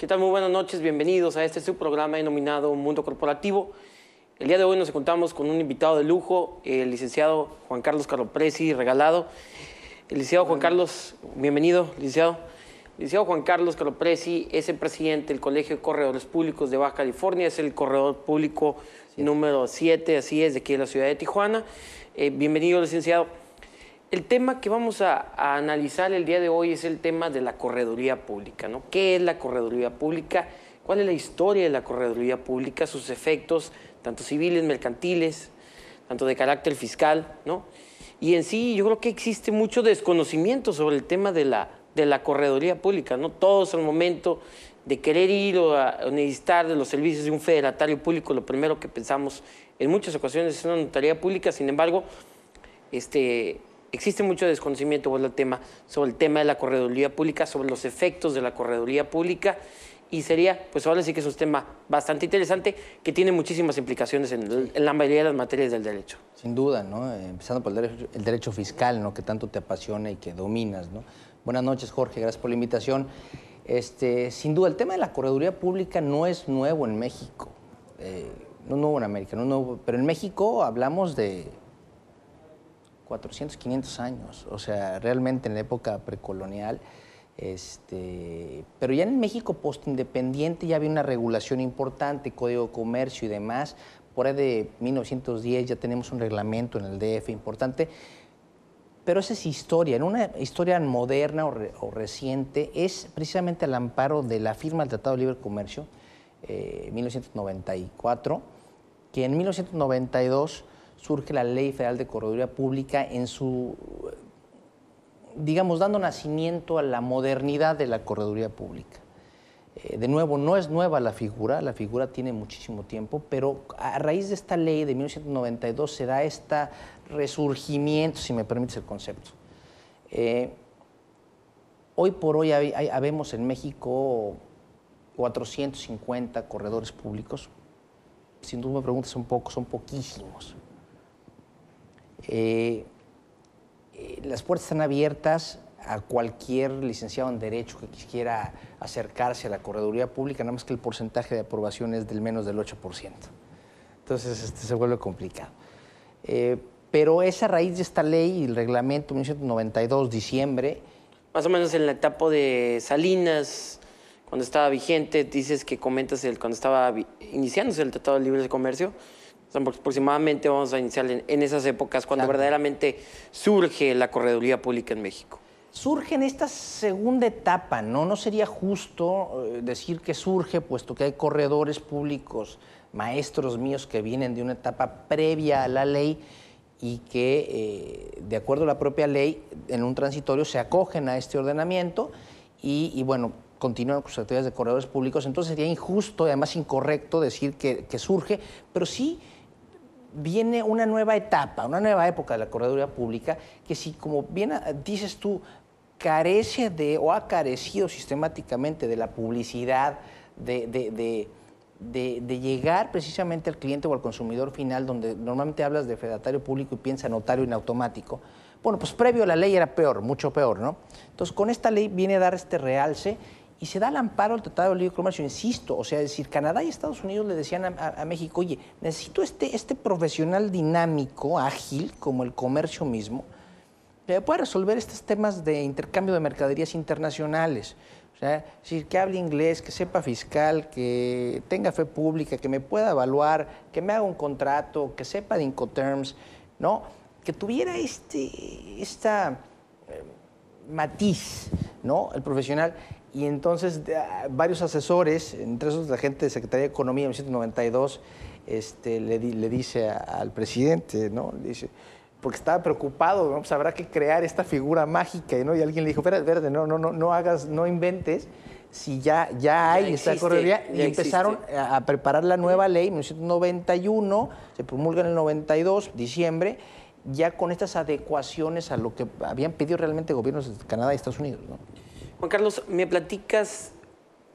¿Qué tal? Muy buenas noches, bienvenidos a este subprograma denominado Mundo Corporativo. El día de hoy nos encontramos con un invitado de lujo, el licenciado Juan Carlos Caropresi Regalado. El licenciado Juan Carlos, bienvenido, licenciado. El licenciado Juan Carlos Caropresi es el presidente del Colegio de Corredores Públicos de Baja California, es el corredor público número 7, así es, de aquí de la ciudad de Tijuana. Bienvenido, licenciado. El tema que vamos a analizar el día de hoy es el tema de la correduría pública, ¿no? ¿Qué es la correduría pública? ¿Cuál es la historia de la correduría pública? Sus efectos, tanto civiles, mercantiles, tanto de carácter fiscal, ¿no? Y en sí yo creo que existe mucho desconocimiento sobre el tema de la correduría pública, ¿no? Todos al momento de querer ir o necesitar de los servicios de un federatario público, lo primero que pensamos en muchas ocasiones es una notaría pública. Sin embargo, existe mucho desconocimiento sobre el tema de la correduría pública, sobre los efectos de la correduría pública, y sería, pues ahora sí que es un tema bastante interesante que tiene muchísimas implicaciones en la mayoría de las materias del derecho. Sin duda, ¿no? Empezando por el derecho fiscal, ¿no? Que tanto te apasiona y que dominas, ¿no? Buenas noches, Jorge, gracias por la invitación. Sin duda, el tema de la correduría pública no es nuevo en México, no es nuevo en América, no es nuevo, pero en México hablamos de 400, 500 años, o sea, realmente en la época precolonial, pero ya en México postindependiente ya había una regulación importante, Código de Comercio y demás. Por ahí de 1910 ya tenemos un reglamento en el DF importante, pero esa es historia. En una historia moderna o reciente es precisamente el amparo de la firma del Tratado de Libre Comercio, 1994, que en 1992 surge la Ley Federal de Correduría Pública en su, digamos, dando nacimiento a la modernidad de la correduría pública. De nuevo, no es nueva la figura tiene muchísimo tiempo, pero a raíz de esta ley de 1992 se da este resurgimiento, si me permites el concepto. Hoy por hoy habemos en México 450 corredores públicos. Si tú me preguntas un poco, son poquísimos. Las puertas están abiertas a cualquier licenciado en Derecho que quisiera acercarse a la correduría pública, nada más que el porcentaje de aprobación es del menos del 8%. Entonces se vuelve complicado. Pero es a raíz de esta ley y el reglamento 1992, diciembre. Más o menos en la etapa de Salinas, cuando estaba vigente, dices que comentas cuando estaba iniciándose el Tratado de Libre Comercio. Aproximadamente vamos a iniciar en esas épocas cuando verdaderamente surge la correduría pública en México. Surge en esta segunda etapa, ¿no? No sería justo decir que surge, puesto que hay corredores públicos, maestros míos que vienen de una etapa previa a la ley y que, de acuerdo a la propia ley, en un transitorio se acogen a este ordenamiento y bueno, continúan con sus actividades de corredores públicos. Entonces sería injusto y además incorrecto decir que surge, pero sí viene una nueva etapa, una nueva época de la correduría pública que, si como bien dices tú, carece de o ha carecido sistemáticamente de la publicidad, de llegar precisamente al cliente o al consumidor final, donde normalmente hablas de fedatario público y piensa notario en automático. Bueno, pues previo a la ley era peor, mucho peor, ¿no? Entonces, con esta ley viene a dar este realce y se da el amparo al Tratado de Libre Comercio, insisto. O sea, es decir, Canadá y Estados Unidos le decían a México, oye, necesito este profesional dinámico, ágil, como el comercio mismo, que pueda resolver estos temas de intercambio de mercaderías internacionales. O sea, es decir, que hable inglés, que sepa fiscal, que tenga fe pública, que me pueda evaluar, que me haga un contrato, que sepa de Incoterms, ¿no? Que tuviera esta matiz, ¿no? El profesional. Y entonces varios asesores, entre esos la gente de Secretaría de Economía en 1992, le dice al presidente, ¿no? Le dice, porque estaba preocupado, ¿no? Pues habrá que crear esta figura mágica, ¿no? Y alguien le dijo, espérate, no inventes, si ya hay esta correduría. Y empezaron a preparar la nueva ley en 1991, se promulga en el 92, diciembre, ya con estas adecuaciones a lo que habían pedido realmente gobiernos de Canadá y Estados Unidos, ¿no? Juan Carlos, ¿me platicas,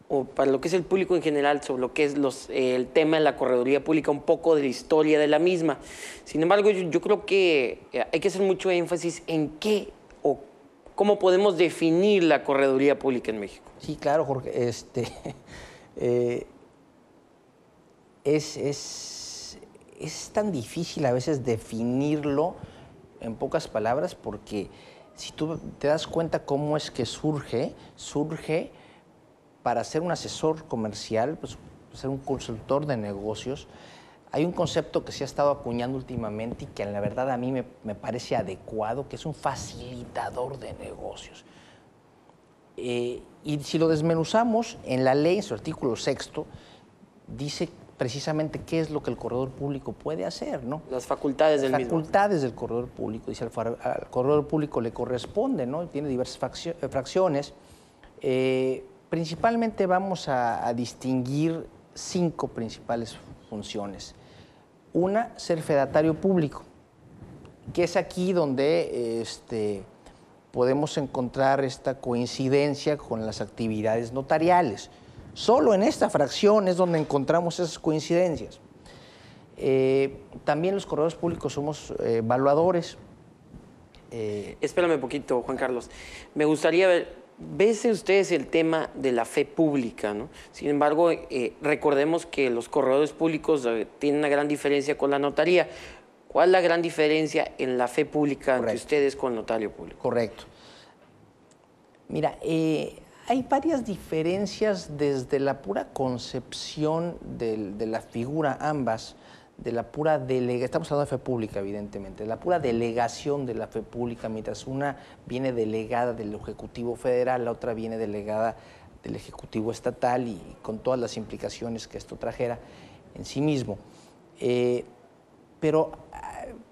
o para lo que es el público en general, sobre lo que es el tema de la correduría pública, un poco de la historia de la misma? Sin embargo, yo creo que hay que hacer mucho énfasis en qué o ¿cómo podemos definir la correduría pública en México? Sí, claro, Jorge. Es tan difícil a veces definirlo en pocas palabras porque si tú te das cuenta cómo es que surge para ser un asesor comercial, pues ser un consultor de negocios. Hay un concepto que se ha estado acuñando últimamente y que la verdad a mí me parece adecuado, que es un facilitador de negocios. Y si lo desmenuzamos, en la ley, en su artículo 6º, dice precisamente qué es lo que el corredor público puede hacer, ¿no? Las facultades del mismo. Las facultades del corredor público. Dice, al corredor público le corresponde, ¿no? Tiene diversas fracciones. Principalmente vamos a distinguir 5 principales funciones. Una, ser fedatario público, que es aquí donde podemos encontrar esta coincidencia con las actividades notariales. Solo en esta fracción es donde encontramos esas coincidencias. También los corredores públicos somos evaluadores. Espérame un poquito, Juan Carlos. Me gustaría ver, ¿ves ustedes el tema de la fe pública, ¿no? Sin embargo, recordemos que los corredores públicos tienen una gran diferencia con la notaría. ¿Cuál es la gran diferencia en la fe pública entre ustedes con el notario público? Correcto. Mira, hay varias diferencias desde la pura concepción de la figura, ambas, de la pura delegación, estamos hablando de fe pública, evidentemente, de la pura delegación de la fe pública, mientras una viene delegada del Ejecutivo Federal, la otra viene delegada del Ejecutivo Estatal y con todas las implicaciones que esto trajera en sí mismo. Pero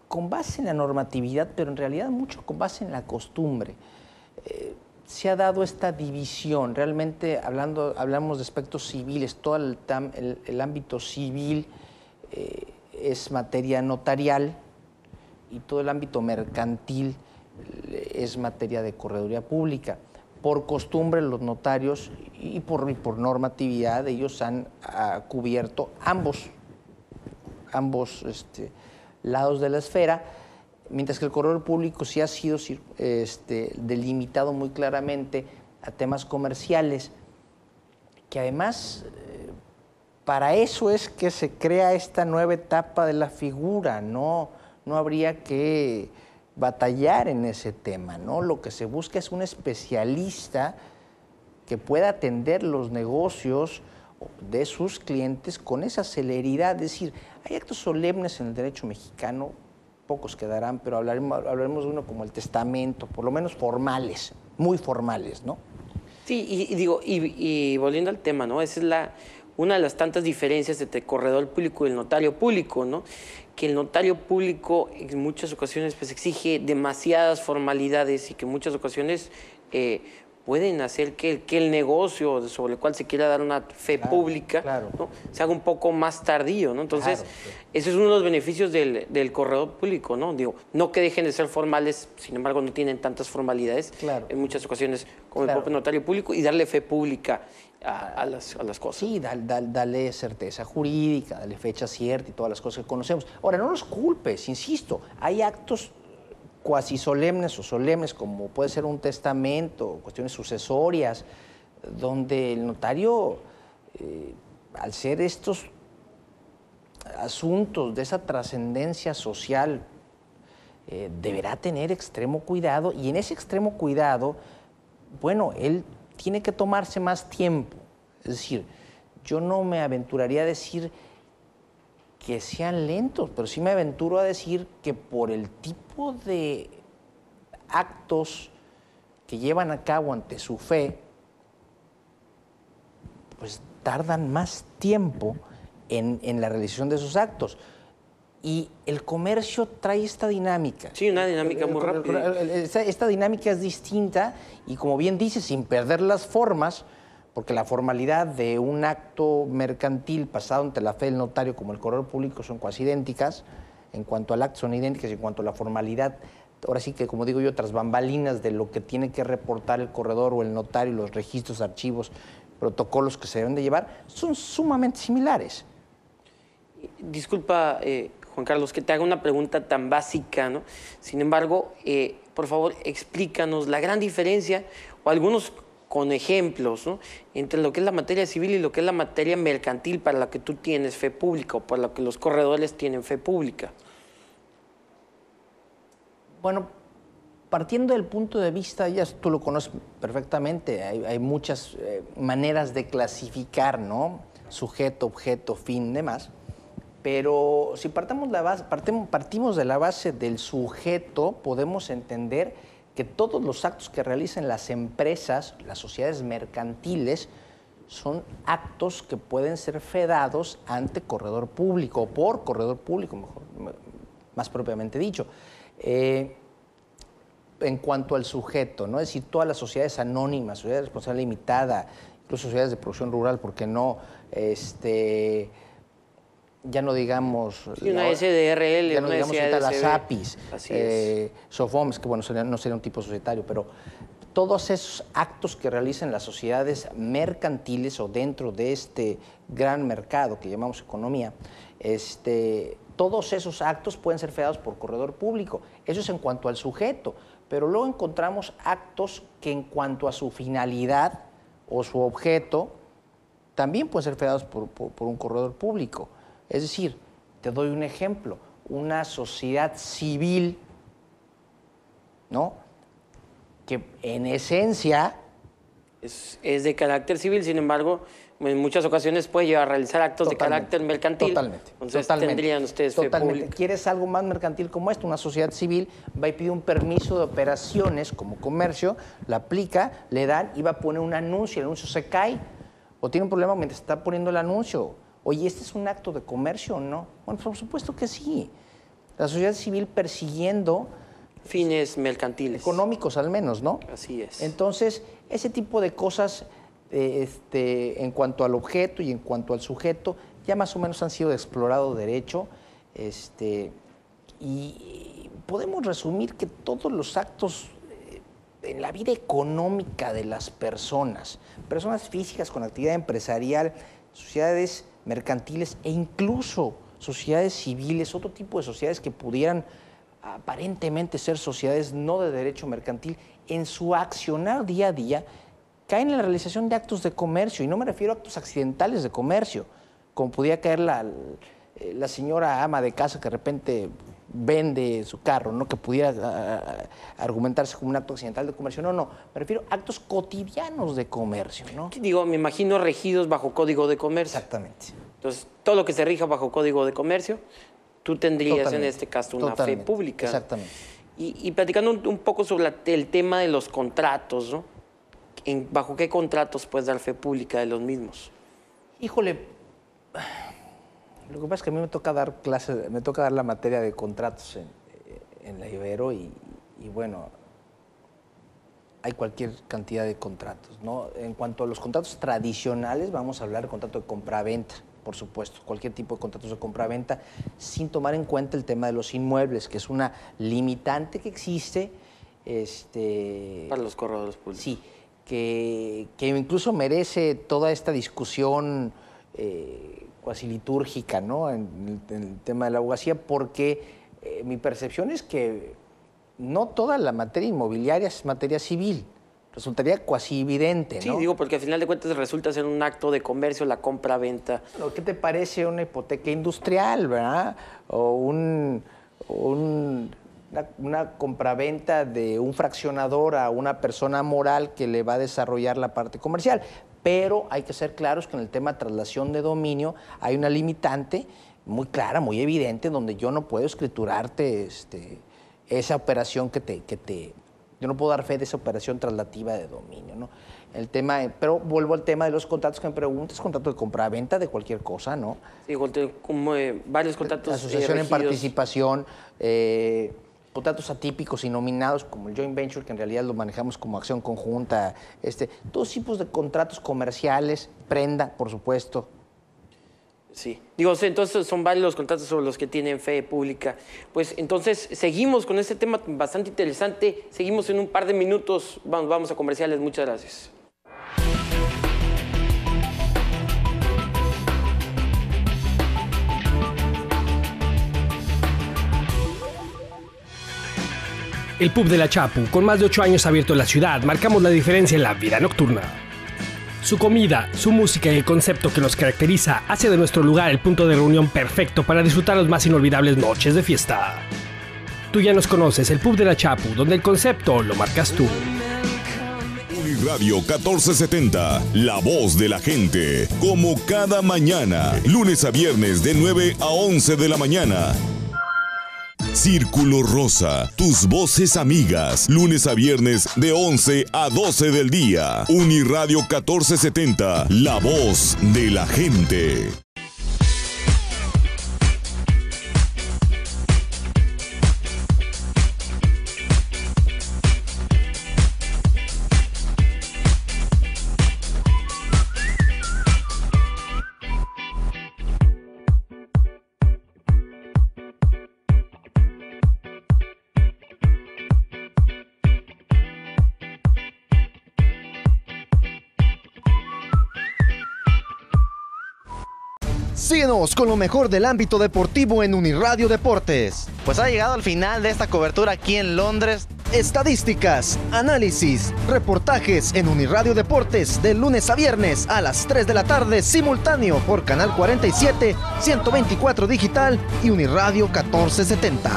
con base en la normatividad, pero en realidad mucho con base en la costumbre. Se ha dado esta división, realmente hablamos de aspectos civiles, todo el ámbito civil es materia notarial y todo el ámbito mercantil es materia de correduría pública. Por costumbre los notarios y por normatividad ellos han cubierto ambos lados de la esfera, mientras que el corredor público sí ha sido delimitado muy claramente a temas comerciales, que además para eso es que se crea esta nueva etapa de la figura, no habría que batallar en ese tema, ¿no? Lo que se busca es un especialista que pueda atender los negocios de sus clientes con esa celeridad. Es decir, hay actos solemnes en el derecho mexicano, pocos quedarán, pero hablaremos de uno como el testamento, por lo menos formales, muy formales, ¿no? Sí, y volviendo al tema, ¿no? Esa es una de las tantas diferencias entre el corredor público y el notario público, ¿no? Que el notario público en muchas ocasiones pues, exige demasiadas formalidades y que en muchas ocasiones pueden hacer que el negocio sobre el cual se quiera dar una fe pública ¿no? se haga un poco más tardío, ¿no? Entonces, ese es uno de los beneficios del corredor público, ¿no? Digo, no que dejen de ser formales, sin embargo, no tienen tantas formalidades en muchas ocasiones como el propio notario público y darle fe pública a las cosas. Sí, dale certeza jurídica, dale fecha cierta y todas las cosas que conocemos. Ahora, no los culpes, insisto, hay actos cuasi solemnes o solemnes, como puede ser un testamento, cuestiones sucesorias, donde el notario, al ser estos asuntos de esa trascendencia social, deberá tener extremo cuidado, y en ese extremo cuidado, bueno, él tiene que tomarse más tiempo. Es decir, yo no me aventuraría a decir que sean lentos, pero sí me aventuro a decir que por el tipo de actos que llevan a cabo ante su fe, pues tardan más tiempo en la realización de esos actos. Y el comercio trae esta dinámica. Sí, una dinámica muy rápida. Esta dinámica es distinta y, como bien dice, sin perder las formas, porque la formalidad de un acto mercantil pasado ante la fe del notario como el corredor público son casi idénticas, en cuanto al acto son idénticas, y en cuanto a la formalidad, ahora sí que, como digo yo, tras bambalinas de lo que tiene que reportar el corredor o el notario, los registros, archivos, protocolos que se deben de llevar, son sumamente similares. Disculpa, Juan Carlos, que te haga una pregunta tan básica, ¿no? Sin embargo, por favor, explícanos la gran diferencia o algunos con ejemplos, ¿no?, entre lo que es la materia civil y lo que es la materia mercantil para la que tú tienes fe pública o para la que los corredores tienen fe pública. Bueno, partiendo del punto de vista, ya tú lo conoces perfectamente, hay muchas maneras de clasificar, ¿no? Sujeto, objeto, fin, demás. Pero si partimos de la base del sujeto, podemos entender que todos los actos que realicen las empresas, las sociedades mercantiles, son actos que pueden ser fedados ante corredor público o por corredor público, más propiamente dicho. En cuanto al sujeto, ¿no? Es decir, todas las sociedades anónimas, sociedades de responsabilidad limitada, incluso sociedades de producción rural, ¿por qué no? Ya no digamos... Sí, una SDRL, ya no una digamos ahorita las SADCB. APIs, SOFOMS, que bueno, no sería un tipo societario, pero todos esos actos que realicen las sociedades mercantiles o dentro de este gran mercado que llamamos economía, todos esos actos pueden ser fedados por corredor público. Eso es en cuanto al sujeto, pero luego encontramos actos que en cuanto a su finalidad o su objeto también pueden ser fedados por un corredor público. Es decir, te doy un ejemplo, una sociedad civil, ¿no?, que en esencia... Es de carácter civil, sin embargo, en muchas ocasiones puede llegar a realizar actos de carácter mercantil. Totalmente. Entonces totalmente, tendrían ustedes fe pública. ¿Quieres algo más mercantil como esto? Una sociedad civil va y pide un permiso de operaciones como comercio, la aplica, le dan y va a poner un anuncio, el anuncio se cae o tiene un problema mientras está poniendo el anuncio. Oye, ¿este es un acto de comercio o no? Bueno, por supuesto que sí. La sociedad civil persiguiendo... Fines mercantiles. Económicos al menos, ¿no? Así es. Entonces, ese tipo de cosas, en cuanto al objeto y en cuanto al sujeto, ya más o menos han sido de explorado derecho. Y podemos resumir que todos los actos en la vida económica de las personas físicas con actividad empresarial, sociedades mercantiles e incluso sociedades civiles, otro tipo de sociedades que pudieran aparentemente ser sociedades no de derecho mercantil, en su accionar día a día caen en la realización de actos de comercio, y no me refiero a actos accidentales de comercio, como pudiera caer la señora ama de casa que de repente vende su carro, ¿no?, que pudiera argumentarse como un acto accidental de comercio. No, me refiero a actos cotidianos de comercio, ¿no? Digo, me imagino regidos bajo Código de Comercio. Exactamente. Entonces, todo lo que se rija bajo Código de Comercio, tú tendrías en este caso una fe pública. Exactamente. Y platicando un poco sobre el tema de los contratos, ¿no? ¿Bajo qué contratos puedes dar fe pública de los mismos? Híjole, lo que pasa es que a mí me toca dar clases, me toca dar la materia de contratos en la Ibero y bueno, hay cualquier cantidad de contratos, ¿no? En cuanto a los contratos tradicionales, vamos a hablar de contrato de compraventa, por supuesto, cualquier tipo de contratos de compraventa, sin tomar en cuenta el tema de los inmuebles, que es una limitante que existe. Para los corredores públicos. Sí, que incluso merece toda esta discusión cuasi litúrgica, ¿no?, en el tema de la abogacía, porque mi percepción es que no toda la materia inmobiliaria es materia civil. Resultaría cuasi evidente, ¿no? Sí, digo, porque al final de cuentas resulta ser un acto de comercio la compra-venta. ¿Qué te parece una hipoteca industrial, verdad? O una compraventa de un fraccionador a una persona moral que le va a desarrollar la parte comercial. Pero hay que ser claros que en el tema de traslación de dominio hay una limitante muy clara, muy evidente, donde yo no puedo escriturarte esa operación yo no puedo dar fe de esa operación traslativa de dominio, ¿no? Pero vuelvo al tema de los contratos que me preguntas, contrato de compraventa de cualquier cosa, ¿no? Sí, como varios contratos asociación en regidos. Participación, contratos atípicos y nominados como el joint venture, que en realidad lo manejamos como acción conjunta, todos tipos de contratos comerciales, prenda, por supuesto. Sí, digo, entonces son varios los contratos sobre los que tienen fe pública. Pues entonces seguimos con este tema bastante interesante, seguimos en un par de minutos, vamos a comerciales, muchas gracias. El pub de La Chapu, con más de 8 años abierto en la ciudad, marcamos la diferencia en la vida nocturna. Su comida, su música y el concepto que nos caracteriza hace de nuestro lugar el punto de reunión perfecto para disfrutar las más inolvidables noches de fiesta. Tú ya nos conoces, el pub de La Chapu, donde el concepto lo marcas tú. Uniradio 1470, la voz de la gente, como cada mañana, lunes a viernes de 9 a 11 de la mañana. Círculo Rosa, tus voces amigas, lunes a viernes de 11 a 12 del día. Uniradio 1470, la voz de la gente. Síguenos con lo mejor del ámbito deportivo en Uniradio Deportes. Pues ha llegado al final de esta cobertura aquí en Londres. Estadísticas, análisis, reportajes en Uniradio Deportes de lunes a viernes a las 3 de la tarde simultáneo por Canal 47, 124 Digital y Uniradio 1470.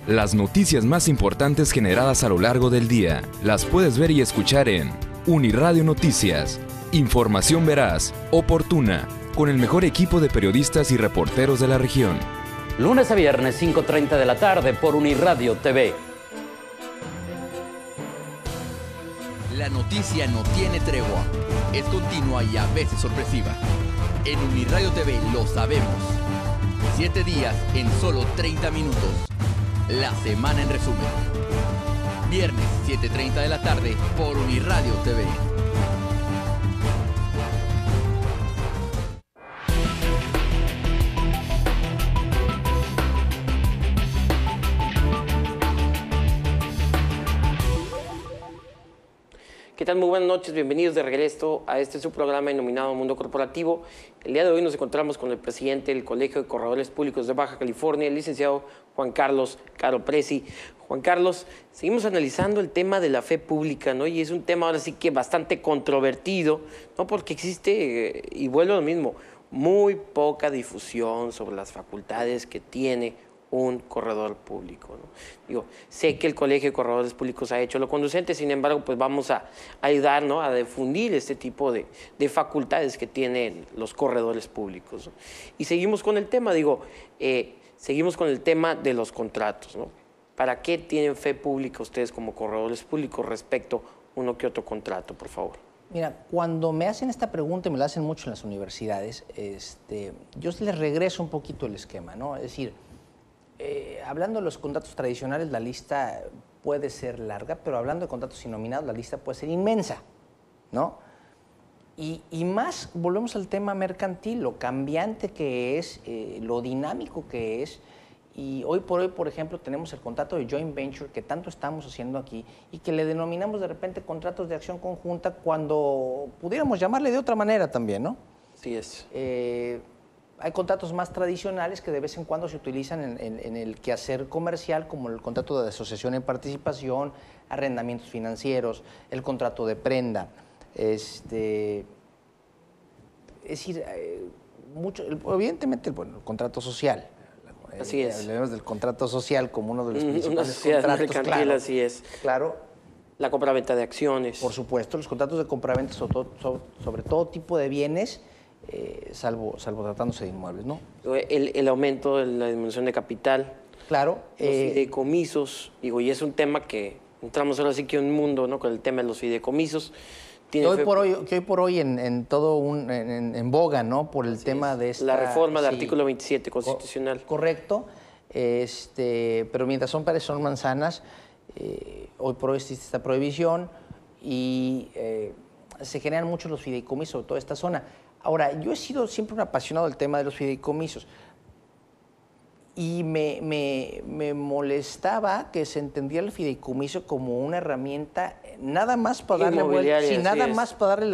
Las noticias más importantes generadas a lo largo del día las puedes ver y escuchar en Uniradio Noticias. Información veraz, oportuna, con el mejor equipo de periodistas y reporteros de la región. Lunes a viernes, 5:30 de la tarde por Uniradio TV. La noticia no tiene tregua. Es continua y a veces sorpresiva. En Uniradio TV lo sabemos. 7 días en solo 30 minutos. La semana en resumen. Viernes, 7:30 de la tarde por Uniradio TV. ¿Qué tal? Muy buenas noches, bienvenidos de regreso a su programa denominado Mundo Corporativo. El día de hoy nos encontramos con el presidente del Colegio de Corredores Públicos de Baja California, el licenciado Juan Carlos Caropresi. Juan Carlos, seguimos analizando el tema de la fe pública, ¿no? Y es un tema ahora sí que bastante controvertido, ¿no? Porque existe, y vuelvo a lo mismo, muy poca difusión sobre las facultades que tiene un corredor público, ¿no? Digo, sé que el Colegio de Corredores Públicos ha hecho lo conducente, sin embargo, pues vamos a ayudar, ¿no?, a difundir este tipo de facultades que tienen los corredores públicos, ¿no? Y seguimos con el tema, seguimos con el tema de los contratos, ¿no? ¿Para qué tienen fe pública ustedes como corredores públicos respecto a uno que otro contrato, por favor? Mira, cuando me hacen esta pregunta, y me la hacen mucho en las universidades, yo les regreso un poquito el esquema, ¿no? Es decir, hablando de los contratos tradicionales, la lista puede ser larga, pero hablando de contratos innominados, la lista puede ser inmensa, ¿no? Y más, volvemos al tema mercantil, lo cambiante que es, lo dinámico que es. Y hoy, por ejemplo, tenemos el contrato de joint venture que tanto estamos haciendo aquí y que le denominamos de repente contratos de acción conjunta cuando pudiéramos llamarle de otra manera también, ¿no? Sí es. Hay contratos más tradicionales que de vez en cuando se utilizan en el quehacer comercial, como el contrato de asociación en participación, arrendamientos financieros, el contrato de prenda. Es decir, evidentemente, bueno, el contrato social. Así es. Hablemos del contrato social como uno de los principales una sociedad contratos. mercantil, Claro, así es. Claro. La compraventa de acciones. Por supuesto, los contratos de compraventa sobre todo tipo de bienes, salvo tratándose de inmuebles, ¿no? El aumento de la dimensión de capital. Claro. Los fideicomisos, digo, y es un tema que entramos ahora sí que en un mundo, ¿no?, con el tema de los fideicomisos. Que hoy por hoy en boga, ¿no? Por el tema de esta... La reforma del artículo 27 constitucional. Correcto. Pero mientras son peras son manzanas, hoy por hoy existe esta prohibición y se generan mucho los fideicomisos, sobre toda esta zona. Ahora, yo he sido siempre un apasionado del tema de los fideicomisos y me molestaba que se entendiera el fideicomiso como una herramienta nada más para darle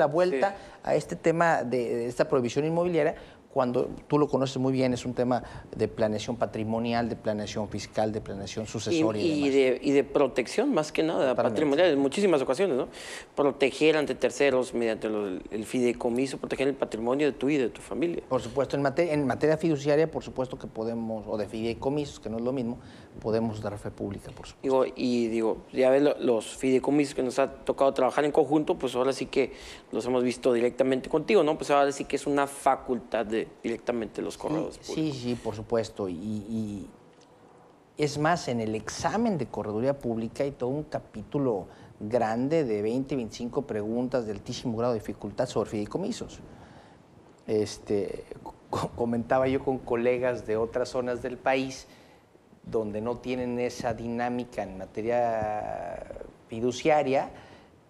vuelta, a este tema de esta prohibición inmobiliaria, cuando tú lo conoces muy bien, es un tema de planeación patrimonial, de planeación fiscal, de planeación sucesoria y de protección, más que nada, patrimonial, en muchísimas ocasiones, ¿no? Proteger ante terceros mediante el fideicomiso, proteger el patrimonio de tu y de tu familia. Por supuesto, en materia fiduciaria, por supuesto que podemos, o de fideicomisos, que no es lo mismo, podemos dar fe pública, por supuesto. Ya ves, los fideicomisos que nos ha tocado trabajar en conjunto, pues ahora sí que los hemos visto directamente contigo, ¿no? Pues ahora sí que es una facultad directamente los corredores públicos. Sí, por supuesto. Y es más, en el examen de correduría pública hay todo un capítulo grande de 20, 25 preguntas de altísimo grado de dificultad sobre fideicomisos. Comentaba yo con colegas de otras zonas del país donde no tienen esa dinámica en materia fiduciaria,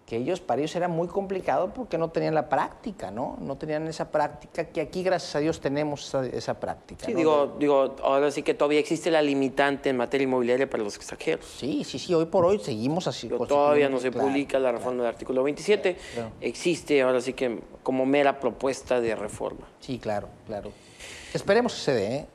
que para ellos era muy complicado porque no tenían la práctica, ¿no? No tenían esa práctica que aquí, gracias a Dios, tenemos esa práctica. Sí, ¿no? digo, ahora sí que todavía existe la limitante en materia inmobiliaria para los extranjeros. Sí, hoy por hoy seguimos así. Todavía no se publica la reforma del artículo 27, existe ahora sí que como mera propuesta de reforma. Sí, claro. Esperemos que se dé, ¿eh?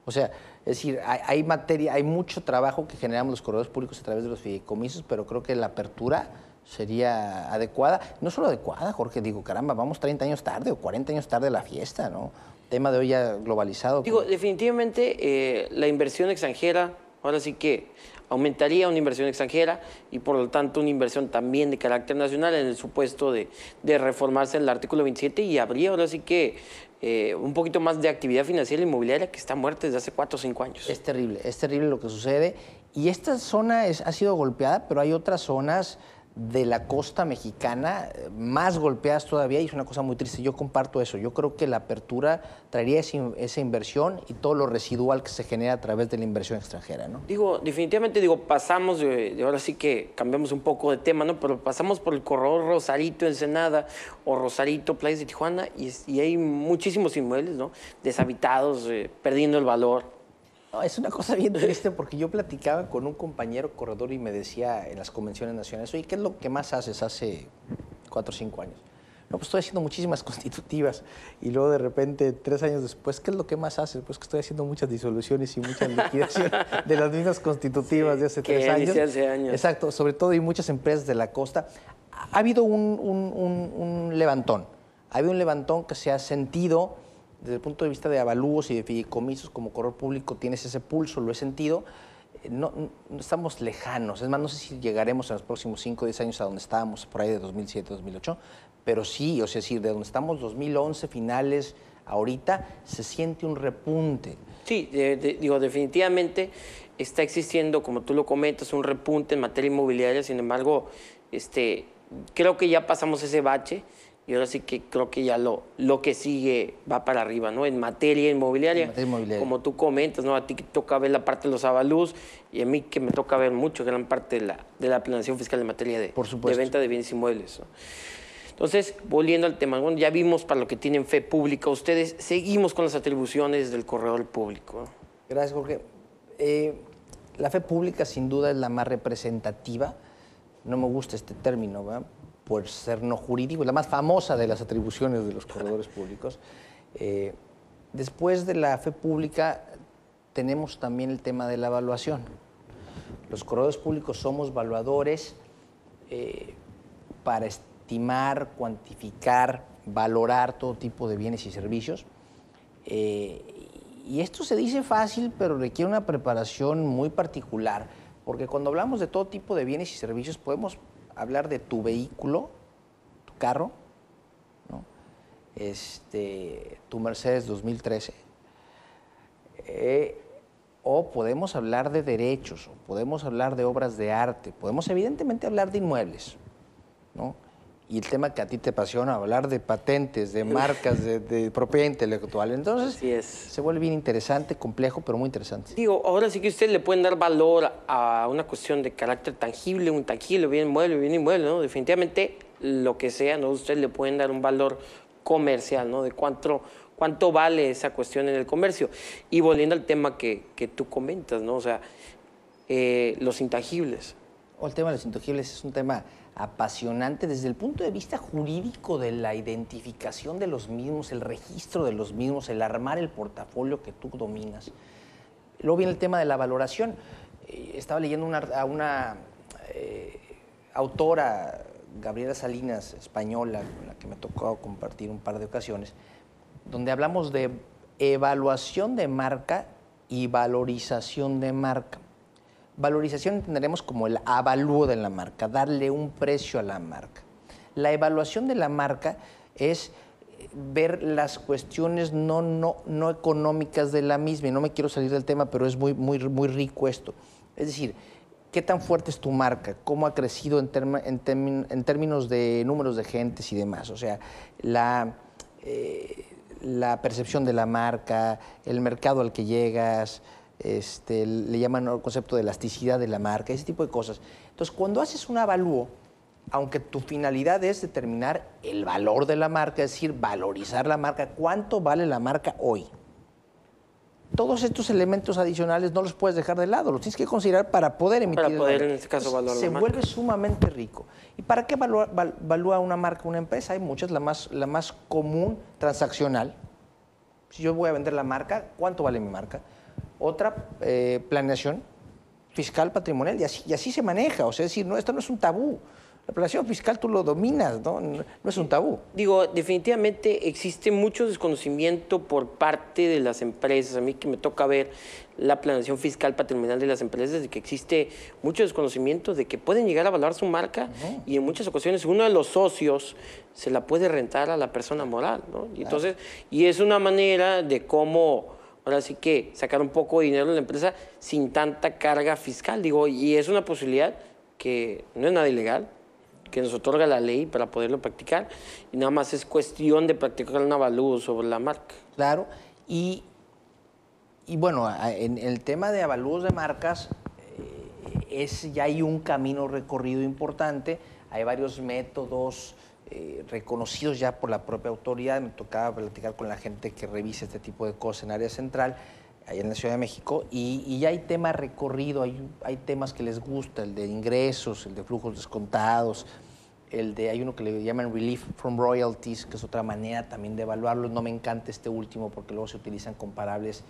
O sea, es decir, hay mucho trabajo que generamos los corredores públicos a través de los fideicomisos, pero creo que la apertura sería adecuada. No solo adecuada, Jorge, digo, caramba, vamos 30 años tarde o 40 años tarde a la fiesta, ¿no? Tema de hoy ya globalizado. Digo, definitivamente la inversión extranjera, ahora sí que aumentaría una inversión extranjera y por lo tanto una inversión también de carácter nacional en el supuesto de reformarse el artículo 27 y habría ahora sí que un poquito más de actividad financiera e inmobiliaria que está muerta desde hace 4 o 5 años. Es terrible lo que sucede. Y esta zona ha sido golpeada, pero hay otras zonas de la costa mexicana más golpeadas todavía y es una cosa muy triste. Yo comparto eso. Yo creo que la apertura traería esa inversión y todo lo residual que se genera a través de la inversión extranjera, ¿no? Definitivamente pasamos ahora sí que cambiamos un poco de tema, ¿no? Pero pasamos por el corredor Rosarito, Ensenada o Rosarito, Playas de Tijuana y hay muchísimos inmuebles, ¿no? Deshabitados, perdiendo el valor. No, es una cosa bien triste porque yo platicaba con un compañero corredor y me decía en las convenciones nacionales, oye, ¿qué es lo que más haces hace 4 o 5 años? No, pues estoy haciendo muchísimas constitutivas. Y luego de repente, 3 años después, ¿qué es lo que más haces? Pues que estoy haciendo muchas disoluciones y muchas liquidaciones de las mismas constitutivas de hace 3 años. Hace años. Exacto, sobre todo y muchas empresas de la costa. Ha habido un levantón. Ha habido un levantón que se ha sentido desde el punto de vista de avalúos y de fideicomisos. Como corredor público tienes ese pulso, lo he sentido. No estamos lejanos. Es más, no sé si llegaremos en los próximos 5 o 10 años a donde estábamos, por ahí de 2007, 2008. Pero sí, o sea, es decir, de donde estamos 2011, finales, ahorita, se siente un repunte. Sí, definitivamente está existiendo, como tú lo comentas, un repunte en materia inmobiliaria. Sin embargo, creo que ya pasamos ese bache. Y ahora sí que creo que ya lo que sigue va para arriba, ¿no? En materia inmobiliaria, como tú comentas, ¿no? A ti que toca ver la parte de los avalúos y a mí que me toca ver mucho, gran parte de la planeación fiscal en materia de venta de bienes inmuebles, ¿no? Entonces, volviendo al tema, bueno, ya vimos para lo que tienen fe pública ustedes, seguimos con las atribuciones del corredor público, ¿no? Gracias, Jorge. La fe pública sin duda es la más representativa, no me gusta este término, ¿verdad?, por ser no jurídico, es la más famosa de las atribuciones de los corredores públicos. Después de la fe pública tenemos también el tema de la evaluación. Los corredores públicos somos evaluadores para estimar, cuantificar, valorar todo tipo de bienes y servicios. Y esto se dice fácil, pero requiere una preparación muy particular, porque cuando hablamos de todo tipo de bienes y servicios podemos hablar de tu vehículo, tu carro, ¿no? Tu Mercedes 2013, o podemos hablar de derechos, o podemos hablar de obras de arte, podemos evidentemente hablar de inmuebles, ¿no? Y el tema que a ti te apasiona, hablar de patentes, de marcas, de propiedad intelectual. Entonces, se vuelve bien interesante, complejo, pero muy interesante. Ahora sí que ustedes le pueden dar valor a una cuestión de carácter tangible o intangible, bien inmueble, ¿no? Definitivamente lo que sea, ¿no? Ustedes le pueden dar un valor comercial, ¿no? De cuánto vale esa cuestión en el comercio. Y volviendo al tema que tú comentas, ¿no? O sea, los intangibles. El tema de los intangibles es un tema apasionante desde el punto de vista jurídico de la identificación de los mismos, el registro de los mismos, el armar el portafolio que tú dominas. Luego viene el tema de la valoración. Estaba leyendo a una autora, Gabriela Salinas, española, con la que me tocó compartir un par de ocasiones, donde hablamos de evaluación de marca y valorización de marca. Valorización entenderemos como el avalúo de la marca, darle un precio a la marca. La evaluación de la marca es ver las cuestiones no económicas de la misma. Y no me quiero salir del tema, pero es muy rico esto. Es decir, ¿qué tan fuerte es tu marca? ¿Cómo ha crecido en términos de números de gentes y demás? O sea, la percepción de la marca, el mercado al que llegas, le llaman el concepto de elasticidad de la marca, ese tipo de cosas. Entonces, cuando haces un avalúo, aunque tu finalidad es determinar el valor de la marca, es decir, valorizar la marca, ¿cuánto vale la marca hoy? Todos estos elementos adicionales no los puedes dejar de lado, los tienes que considerar para poder emitir el valor. En este caso, valorar se vuelve sumamente rico. ¿Y para qué evalúa una marca, una empresa? Hay muchas, la más común, transaccional. Si yo voy a vender la marca, ¿cuánto vale mi marca? Otra, planeación fiscal, patrimonial, y así se maneja. O sea, es decir, esto no es un tabú. La planeación fiscal tú lo dominas, ¿no? No es un tabú. Digo, definitivamente existe mucho desconocimiento por parte de las empresas. A mí que me toca ver la planeación fiscal patrimonial de las empresas, de que existe mucho desconocimiento de que pueden llegar a valorar su marca y en muchas ocasiones uno de los socios se la puede rentar a la persona moral, ¿no? Y entonces, y es una manera de cómo, ahora sí que sacar un poco de dinero de la empresa sin tanta carga fiscal, digo, y es una posibilidad que no es nada ilegal, que nos otorga la ley para poderlo practicar, y nada más es cuestión de practicar un avalúo sobre la marca. Claro, y bueno, en el tema de avalúos de marcas, ya hay un camino recorrido importante, hay varios métodos reconocidos ya por la propia autoridad. Me tocaba platicar con la gente que revisa este tipo de cosas en área central, allá en la Ciudad de México, y ya hay tema recorrido, hay temas que les gusta, el de ingresos, el de flujos descontados, hay uno que le llaman Relief from Royalties, que es otra manera también de evaluarlo. No me encanta este último porque luego se utilizan comparables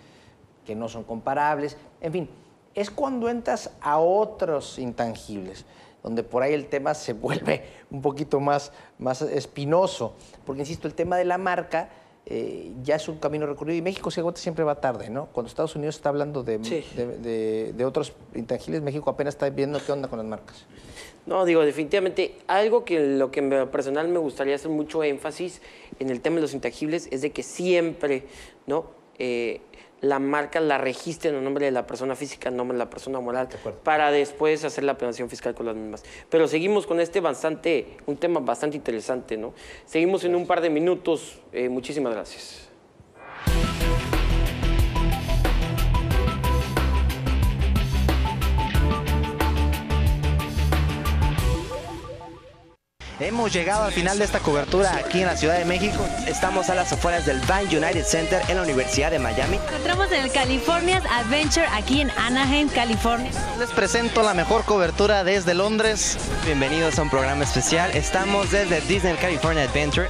que no son comparables. En fin, es cuando entras a otros intangibles, donde por ahí el tema se vuelve un poquito más espinoso, porque insisto, el tema de la marca ya es un camino recorrido y México siempre va tarde, ¿no? Cuando Estados Unidos está hablando de otros intangibles, México apenas está viendo qué onda con las marcas. No, digo, definitivamente, algo que lo que en lo personal me gustaría hacer mucho énfasis en el tema de los intangibles es de que siempre, ¿no? La marca la registren en nombre de la persona física, en nombre de la persona moral, para después hacer la planeación fiscal con las mismas. Pero seguimos con un tema bastante interesante, ¿no? Seguimos en un par de minutos. Muchísimas gracias. Hemos llegado al final de esta cobertura aquí en la Ciudad de México. Estamos a las afueras del Bank United Center en la Universidad de Miami. Nos encontramos en el California's Adventure aquí en Anaheim, California. Les presento la mejor cobertura desde Londres. Bienvenidos a un programa especial. Estamos desde Disney California Adventure.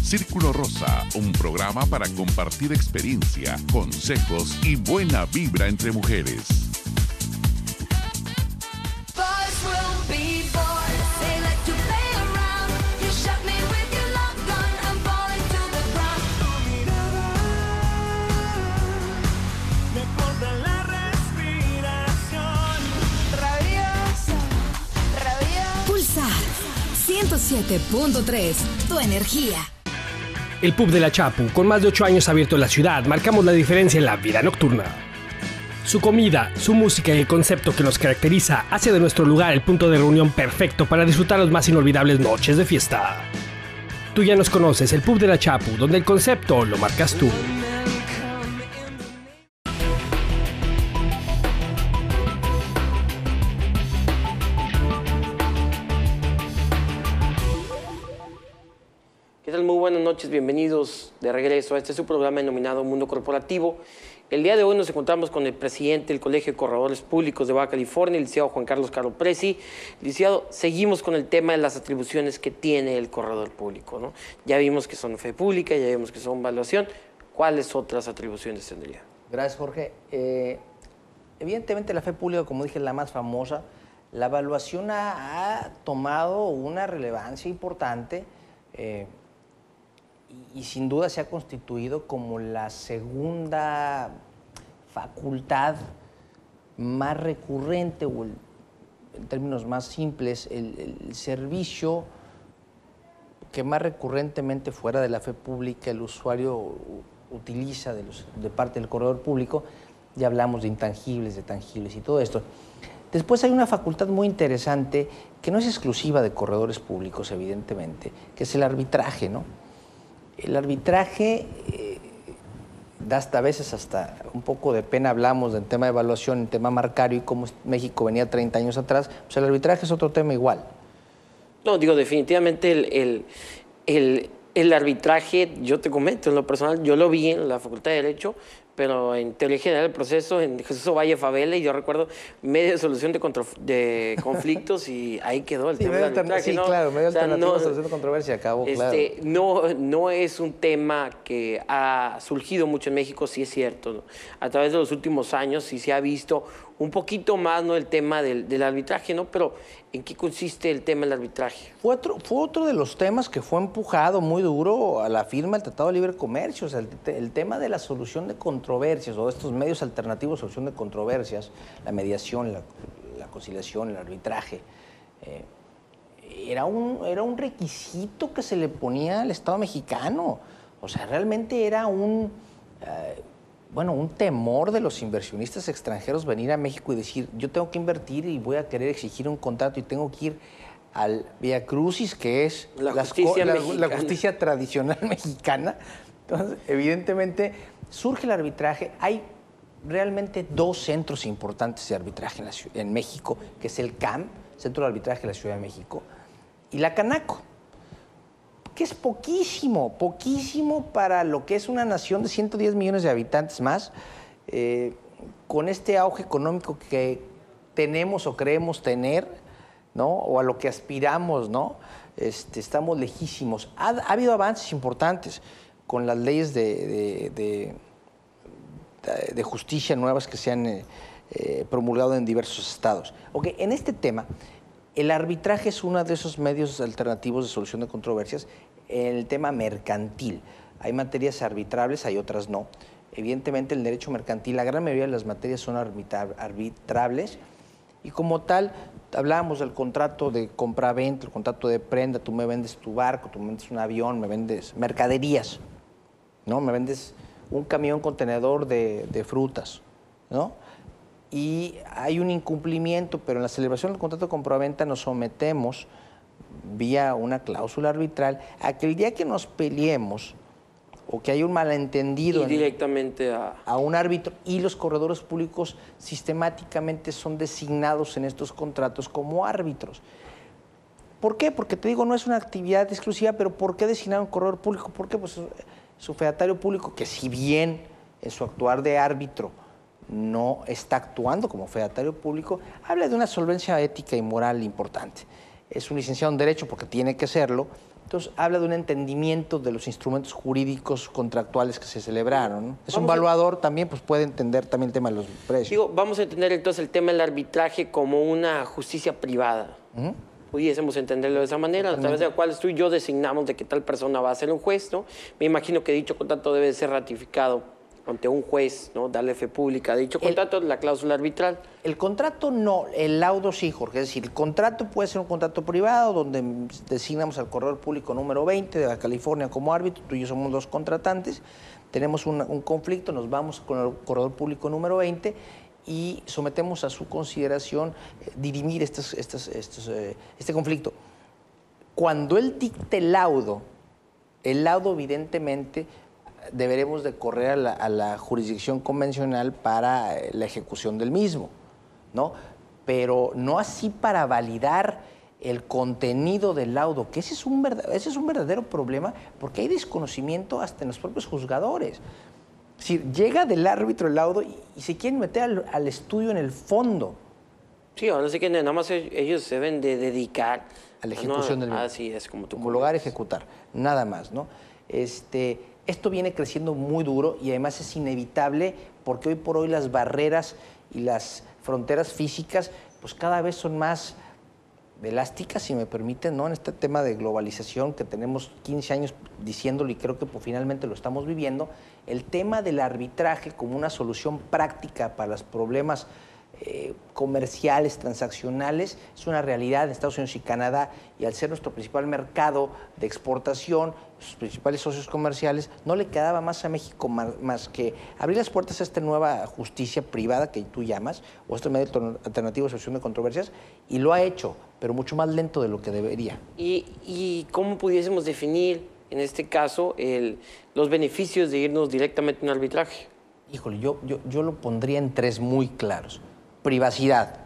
Círculo Rosa, un programa para compartir experiencia, consejos y buena vibra entre mujeres. Pulsar 107.3, tu energía. El Pub de la Chapu, con más de 8 años abierto en la ciudad, marcamos la diferencia en la vida nocturna. Su comida, su música y el concepto que nos caracteriza hace de nuestro lugar el punto de reunión perfecto para disfrutar las más inolvidables noches de fiesta. Tú ya nos conoces, el Pub de la Chapu, donde el concepto lo marcas tú. tal? Muy buenas noches, bienvenidos de regreso a este su programa denominado Mundo Corporativo. El día de hoy nos encontramos con el presidente del Colegio de Corredores Públicos de Baja California, el licenciado Juan Carlos Caropresi. Licenciado, seguimos con el tema de las atribuciones que tiene el corredor público, ¿no? Ya vimos que son fe pública, ya vimos que son evaluación. ¿Cuáles otras atribuciones tendría? Gracias, Jorge. Evidentemente la fe pública, como dije, es la más famosa. La evaluación ha tomado una relevancia importante y sin duda se ha constituido como la segunda facultad más recurrente o en términos más simples, el servicio que más recurrentemente fuera de la fe pública el usuario utiliza de parte del corredor público. Ya hablamos de intangibles, de tangibles y todo esto. Después hay una facultad muy interesante que no es exclusiva de corredores públicos, evidentemente, que es el arbitraje, ¿no? El arbitraje da a veces hasta un poco de pena, hablamos del tema de evaluación, el tema marcario y cómo México venía 30 años atrás, pues el arbitraje es otro tema igual. No, digo, definitivamente el arbitraje, yo te comento, en lo personal, yo lo vi en la Facultad de Derecho, pero en Teoría General del Proceso, en Jesús Ovalle Favela, y yo recuerdo medio de solución de conflictos y ahí quedó el tema del arbitraje. Sí, ¿no? claro, medio o sea, alternativo de solución de controversia, acabó, claro. No es un tema que ha surgido mucho en México, sí es cierto, ¿no? A través de los últimos años sí se ha visto un poquito más, ¿no?, el tema del arbitraje, ¿no? Pero ¿en qué consiste el tema del arbitraje? Fue otro de los temas que fue empujado muy duro a la firma del Tratado de Libre Comercio. O sea, el tema de la solución de controversias o estos medios alternativos de solución de controversias, la mediación, la conciliación, el arbitraje, era un requisito que se le ponía al Estado mexicano. O sea, realmente era un temor de los inversionistas extranjeros venir a México y decir, yo tengo que invertir y voy a querer exigir un contrato y tengo que ir al Vía Crucis, que es la justicia tradicional mexicana. Entonces, evidentemente, surge el arbitraje. Hay realmente dos centros importantes de arbitraje en México, que es el CAM, Centro de Arbitraje de la Ciudad de México, y la Canaco, que es poquísimo para lo que es una nación de 110 millones de habitantes más, con este auge económico que tenemos o creemos tener, ¿no? O a lo que aspiramos, ¿no? Estamos lejísimos. Ha habido avances importantes con las leyes de justicia nuevas que se han promulgado en diversos estados. Okay, en este tema, el arbitraje es uno de esos medios alternativos de solución de controversias en el tema mercantil. Hay materias arbitrables, hay otras no. Evidentemente, el derecho mercantil, la gran mayoría de las materias son arbitrables y como tal, hablábamos del contrato de compra-venta, el contrato de prenda, tú me vendes tu barco, tú me vendes un avión, me vendes mercaderías, ¿no? Me vendes un camión contenedor de frutas, ¿no? Y hay un incumplimiento, pero en la celebración del contrato de compraventa nos sometemos vía una cláusula arbitral a que el día que nos peleemos o que haya un malentendido directamente a un árbitro, y los corredores públicos sistemáticamente son designados en estos contratos como árbitros. ¿Por qué? Porque te digo, no es una actividad exclusiva, pero ¿por qué designar a un corredor público? Porque pues, su fedatario público, que si bien en su actuar de árbitro no está actuando como fedatario público, habla de una solvencia ética y moral importante. Es un licenciado en Derecho porque tiene que serlo, entonces habla de un entendimiento de los instrumentos jurídicos contractuales que se celebraron, ¿no? Es un evaluador también, pues puede entender también el tema de los precios. Digo, vamos a entender entonces el tema del arbitraje como una justicia privada. Pudiésemos entenderlo de esa manera, a través de la cual tú y yo designamos de que tal persona va a ser un juez, ¿no? Me imagino que dicho contrato debe ser ratificado ante un juez, ¿no? Darle fe pública a dicho contrato, la cláusula arbitral. El contrato no, el laudo sí, Jorge. Es decir, el contrato puede ser un contrato privado donde designamos al corredor público número 20 de Baja California como árbitro, tú y yo somos los contratantes, tenemos un conflicto, nos vamos con el corredor público número 20 y sometemos a su consideración dirimir este conflicto. Cuando él dicte el laudo evidentemente deberemos de correr a la jurisdicción convencional para la ejecución del mismo, ¿no? Pero no así para validar el contenido del laudo, que ese es un verdadero problema, porque hay desconocimiento hasta en los propios juzgadores. Es decir, llega del árbitro el laudo y se quieren meter al estudio en el fondo. Sí, ahora sí que nada más ellos se deben de dedicar a la ejecución del mismo. Así es, como tú homologar, ejecutar, nada más, ¿no? Esto viene creciendo muy duro y además es inevitable porque hoy por hoy las barreras y las fronteras físicas pues cada vez son más elásticas, si me permiten, ¿no? En este tema de globalización que tenemos 15 años diciéndolo y creo que pues, finalmente lo estamos viviendo, el tema del arbitraje como una solución práctica para los problemas comerciales, transaccionales, es una realidad en Estados Unidos y Canadá, y al ser nuestro principal mercado de exportación, sus principales socios comerciales, no le quedaba más a México más que abrir las puertas a esta nueva justicia privada que tú llamas, o este medio alternativo de solución de controversias, y lo ha hecho, pero mucho más lento de lo que debería. ¿Y cómo pudiésemos definir, en este caso, los beneficios de irnos directamente a un arbitraje? Híjole, yo lo pondría en 3 muy claros. Privacidad.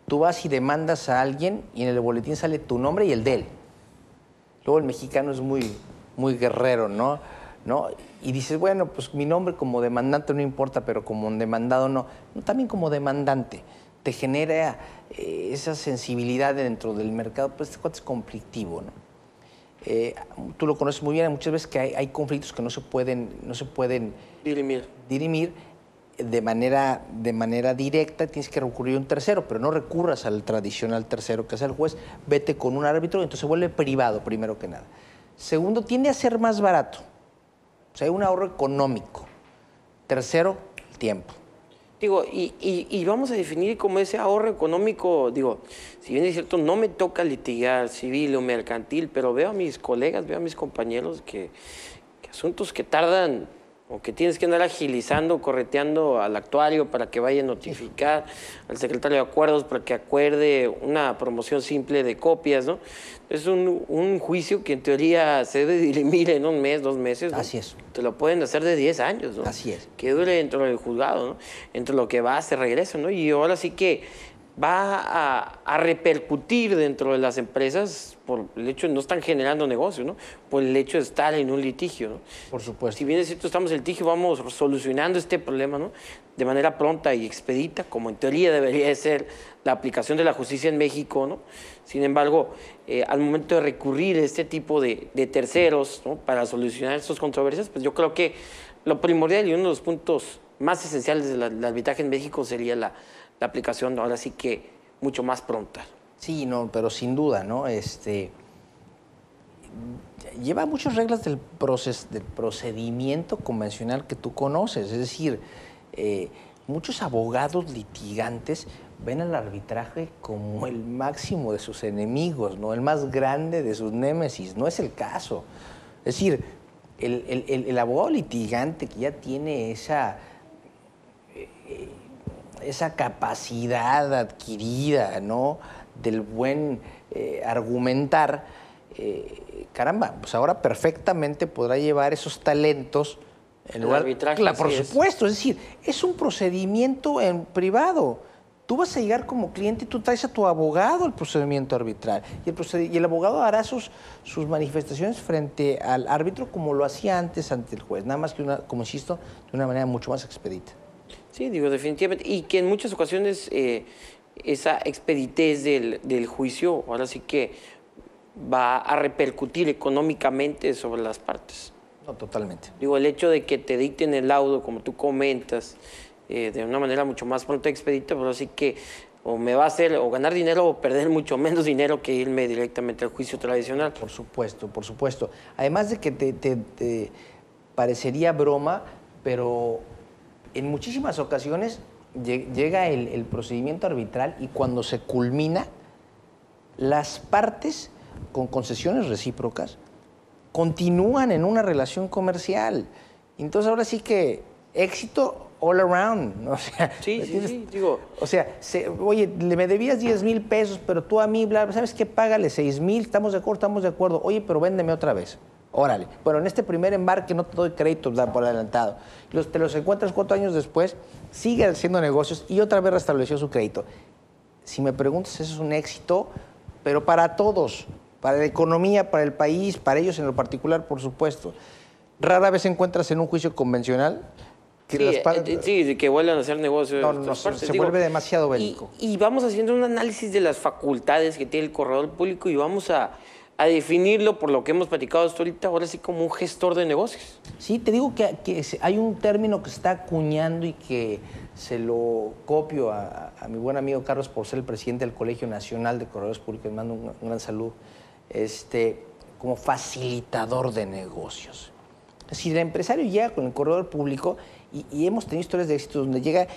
Tú vas y demandas a alguien y en el boletín sale tu nombre y el de él. Luego el mexicano es muy guerrero, ¿no? Y dices, bueno, pues mi nombre como demandante no importa, pero como demandado no. También como demandante. Te genera esa sensibilidad dentro del mercado, pues este cuate es conflictivo, ¿no? Tú lo conoces muy bien, muchas veces que hay conflictos que no se pueden dirimir de manera directa, tienes que recurrir a un tercero, pero no recurras al tradicional tercero que es el juez, vete con un árbitro y entonces se vuelve privado, primero que nada. Segundo, tiende a ser más barato, o sea, hay un ahorro económico. Tercero, el tiempo. Digo, y vamos a definir como ese ahorro económico, digo, si bien es cierto, no me toca litigar civil o mercantil, pero veo a mis colegas, veo a mis compañeros que asuntos que tardan o que tienes que andar agilizando, correteando al actuario para que vaya a notificar al secretario de acuerdos para que acuerde una promoción simple de copias, ¿no? Es un juicio que en teoría se debe dirimir en 1 mes, 2 meses, ¿no? Así es. Te lo pueden hacer de 10 años, ¿no? Así es. Que dure dentro del juzgado, ¿no? Entre lo que va, se regresa, ¿no? Y ahora sí que va a repercutir dentro de las empresas por el hecho de no están generando negocios, ¿no? Por el hecho de estar en un litigio, ¿no? Por supuesto. Si bien es cierto, estamos en litigio, vamos solucionando este problema, ¿no? De manera pronta y expedita, como en teoría debería de ser la aplicación de la justicia en México, ¿no? Sin embargo, al momento de recurrir a este tipo de terceros, ¿no? Para solucionar estas controversias, pues yo creo que lo primordial y uno de los puntos más esenciales del arbitraje en México sería la aplicación, ahora sí que mucho más pronta. Sí, no, pero sin duda, ¿no? Lleva muchas reglas del procedimiento convencional que tú conoces. Es decir, muchos abogados litigantes ven al arbitraje como el máximo de sus enemigos, ¿no? El más grande de sus némesis. No es el caso. Es decir, el abogado litigante que ya tiene esa capacidad adquirida, ¿no? Del buen argumentar, caramba, pues ahora perfectamente podrá llevar esos talentos en lugar de arbitraje. Por supuesto, es decir, es un procedimiento en privado. Tú vas a llegar como cliente y tú traes a tu abogado al procedimiento arbitral. Y el abogado hará sus manifestaciones frente al árbitro como lo hacía antes ante el juez, nada más que, como insisto, de una manera mucho más expedita. Sí, digo, definitivamente. Y que en muchas ocasiones esa expeditez del juicio ahora sí que va a repercutir económicamente sobre las partes. No, totalmente. Digo, el hecho de que te dicten el laudo, como tú comentas, de una manera mucho más pronta y expedita, pero así que o me va a hacer o ganar dinero o perder mucho menos dinero que irme directamente al juicio tradicional. Por supuesto, por supuesto. Además de que te parecería broma, pero en muchísimas ocasiones llega el procedimiento arbitral y cuando se culmina, las partes con concesiones recíprocas continúan en una relación comercial. Entonces ahora sí que éxito all around, ¿no? O sea, sí, digo. O sea, oye, me debías 10,000 pesos, pero tú a mí, ¿sabes qué? Págale 6,000, estamos de acuerdo. Oye, pero véndeme otra vez. Órale. Bueno, en este primer embarque no te doy crédito por adelantado. Te los encuentras 4 años después, sigue haciendo negocios y otra vez restableció su crédito. si me preguntas, eso es un éxito, pero para todos, para la economía, para el país, para ellos en lo particular, por supuesto. Rara vez encuentras en un juicio convencional que sí, que vuelvan a hacer negocios. Se vuelve demasiado bélico. Y vamos haciendo un análisis de las facultades que tiene el corredor público y vamos a definirlo por lo que hemos platicado hasta ahorita, ahora sí como un gestor de negocios. Sí, te digo que hay un término que se está acuñando y que se lo copio a mi buen amigo Carlos por ser el presidente del Colegio Nacional de Corredores Públicos, le mando un gran saludo, como facilitador de negocios. Es decir, el empresario llega con el corredor público y hemos tenido historias de éxito donde llega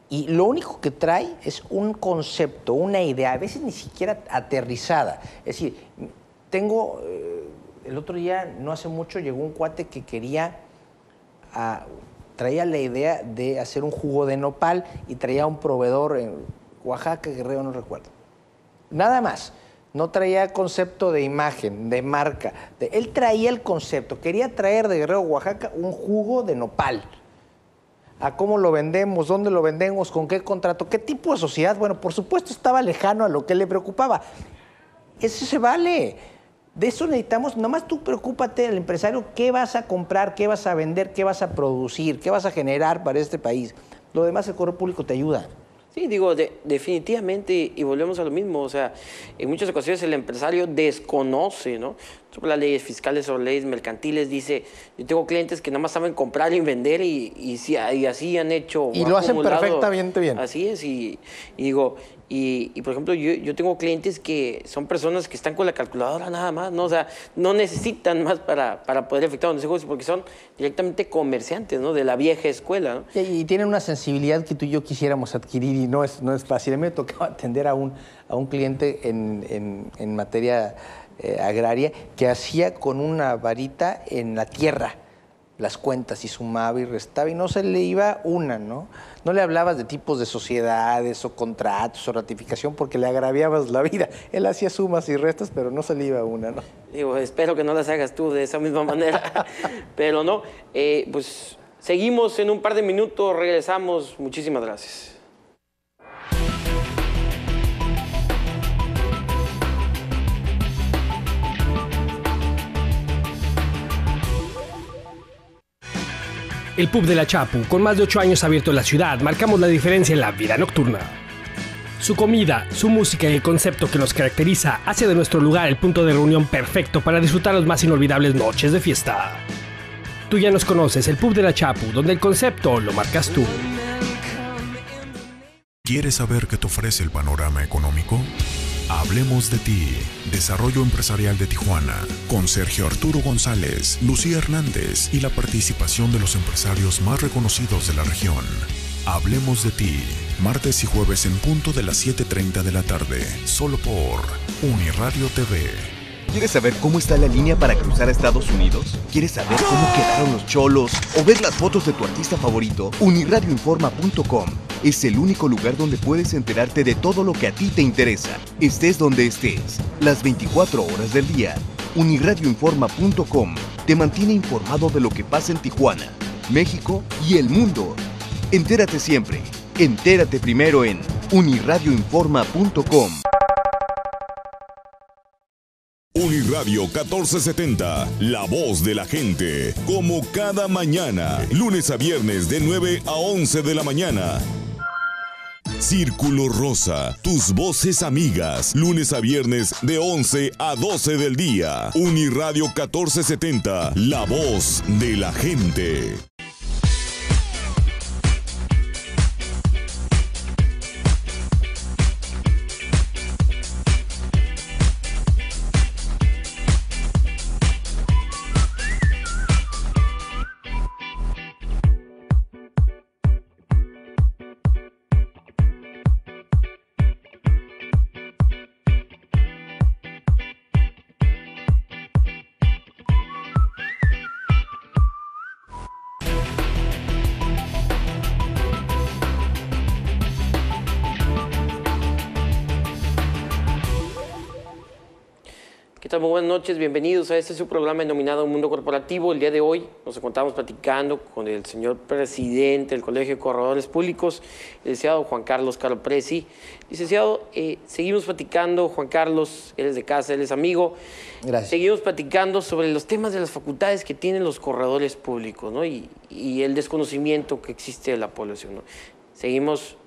y lo único que trae es un concepto, una idea, a veces ni siquiera aterrizada. Es decir, el otro día, no hace mucho, llegó un cuate que traía la idea de hacer un jugo de nopal y traía un proveedor en Oaxaca, Guerrero, no recuerdo. Nada más. No traía concepto de imagen, de marca. Él traía el concepto. Quería traer de Guerrero, Oaxaca, un jugo de nopal. ¿A cómo lo vendemos? ¿Dónde lo vendemos? ¿Con qué contrato? ¿Qué tipo de sociedad? Bueno, por supuesto estaba lejano a lo que le preocupaba. Eso se vale. De eso necesitamos. Nomás tú preocúpate, el empresario, qué vas a comprar, qué vas a vender, qué vas a producir, qué vas a generar para este país. Lo demás el correo público te ayuda. Sí, digo, definitivamente, y volvemos a lo mismo, o sea, en muchas ocasiones el empresario desconoce, ¿no? Sobre las leyes fiscales, sobre leyes mercantiles, dice, yo tengo clientes que nada más saben comprar y vender y así han hecho. Y lo hacen perfectamente bien. Así es, y digo, y por ejemplo, yo tengo clientes que son personas que están con la calculadora nada más, ¿no? O sea, no necesitan más para poder efectuar un negocio porque son directamente comerciantes, ¿no? De la vieja escuela, ¿no? Y tienen una sensibilidad que tú y yo quisiéramos adquirir y no es fácil. A mí me tocaba atender a un cliente en materia agraria que hacía con una varita en la tierra las cuentas y sumaba y restaba y no se le iba una, ¿no? No le hablabas de tipos de sociedades o contratos o ratificación porque le agraviabas la vida. Él hacía sumas y restas, pero no se le iba una, ¿no? Digo, espero que no las hagas tú de esa misma manera, pero no. Pues seguimos en un par de minutos, regresamos. Muchísimas gracias. El Pub de la Chapu, con más de 8 años abierto en la ciudad, marcamos la diferencia en la vida nocturna. Su comida, su música y el concepto que nos caracteriza hace de nuestro lugar el punto de reunión perfecto para disfrutar las más inolvidables noches de fiesta. Tú ya nos conoces, el Pub de la Chapu, donde el concepto lo marcas tú. ¿Quieres saber qué te ofrece el panorama económico? Hablemos de ti, Desarrollo Empresarial de Tijuana, con Sergio Arturo González, Lucía Hernández y la participación de los empresarios más reconocidos de la región. Hablemos de ti, martes y jueves en punto de las 7:30 de la tarde, solo por Uniradio TV. ¿Quieres saber cómo está la línea para cruzar a Estados Unidos? ¿Quieres saber cómo quedaron los cholos? ¿O ver las fotos de tu artista favorito? Uniradioinforma.com es el único lugar donde puedes enterarte de todo lo que a ti te interesa. Estés donde estés, las 24 horas del día. Uniradioinforma.com te mantiene informado de lo que pasa en Tijuana, México y el mundo. Entérate siempre. Entérate primero en Uniradioinforma.com. Uniradio 1470, la voz de la gente, como cada mañana, lunes a viernes de 9 a 11 de la mañana. Círculo Rosa, tus voces amigas, lunes a viernes de 11 a 12 del día. Uniradio 1470, la voz de la gente. ¿Qué tal? Muy buenas noches, bienvenidos a este su programa denominado Mundo Corporativo. El día de hoy nos encontramos platicando con el señor presidente del Colegio de Corredores Públicos, el licenciado Juan Carlos Caropresi. Licenciado, seguimos platicando, Juan Carlos, él es de casa, él es amigo. Gracias. Seguimos platicando sobre los temas de las facultades que tienen los corredores públicos, ¿no? y el desconocimiento que existe de la población, ¿no? Seguimos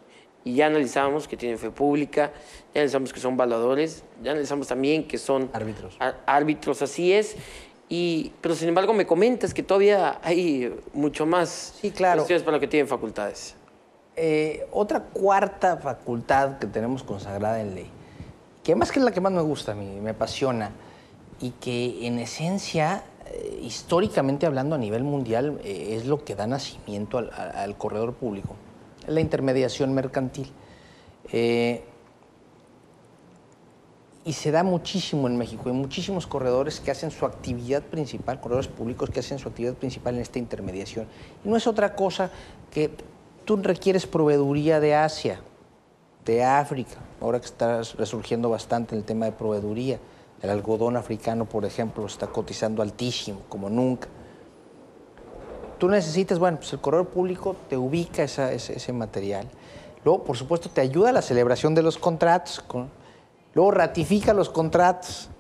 y ya analizamos que tienen fe pública, ya analizamos que son evaluadores, ya analizamos también que son árbitros, así es. Pero sin embargo me comentas que todavía hay mucho más cuestiones para lo que tienen facultades. Otra cuarta facultad que tenemos consagrada en ley, que más que es la que más me gusta a mí, me apasiona, y que en esencia, históricamente hablando a nivel mundial, es lo que da nacimiento al corredor público, es la intermediación mercantil. Y se da muchísimo en México. Hay muchísimos corredores que hacen su actividad principal, corredores públicos que hacen su actividad principal en esta intermediación. Y no es otra cosa que tú requieres proveeduría de Asia, de África, ahora que está resurgiendo bastante el tema de proveeduría. El algodón africano, por ejemplo, está cotizando altísimo, como nunca. Tú necesitas, bueno, pues el corredor público te ubica ese material. Luego, por supuesto, te ayuda a la celebración de los contratos. Luego ratifica los contratos.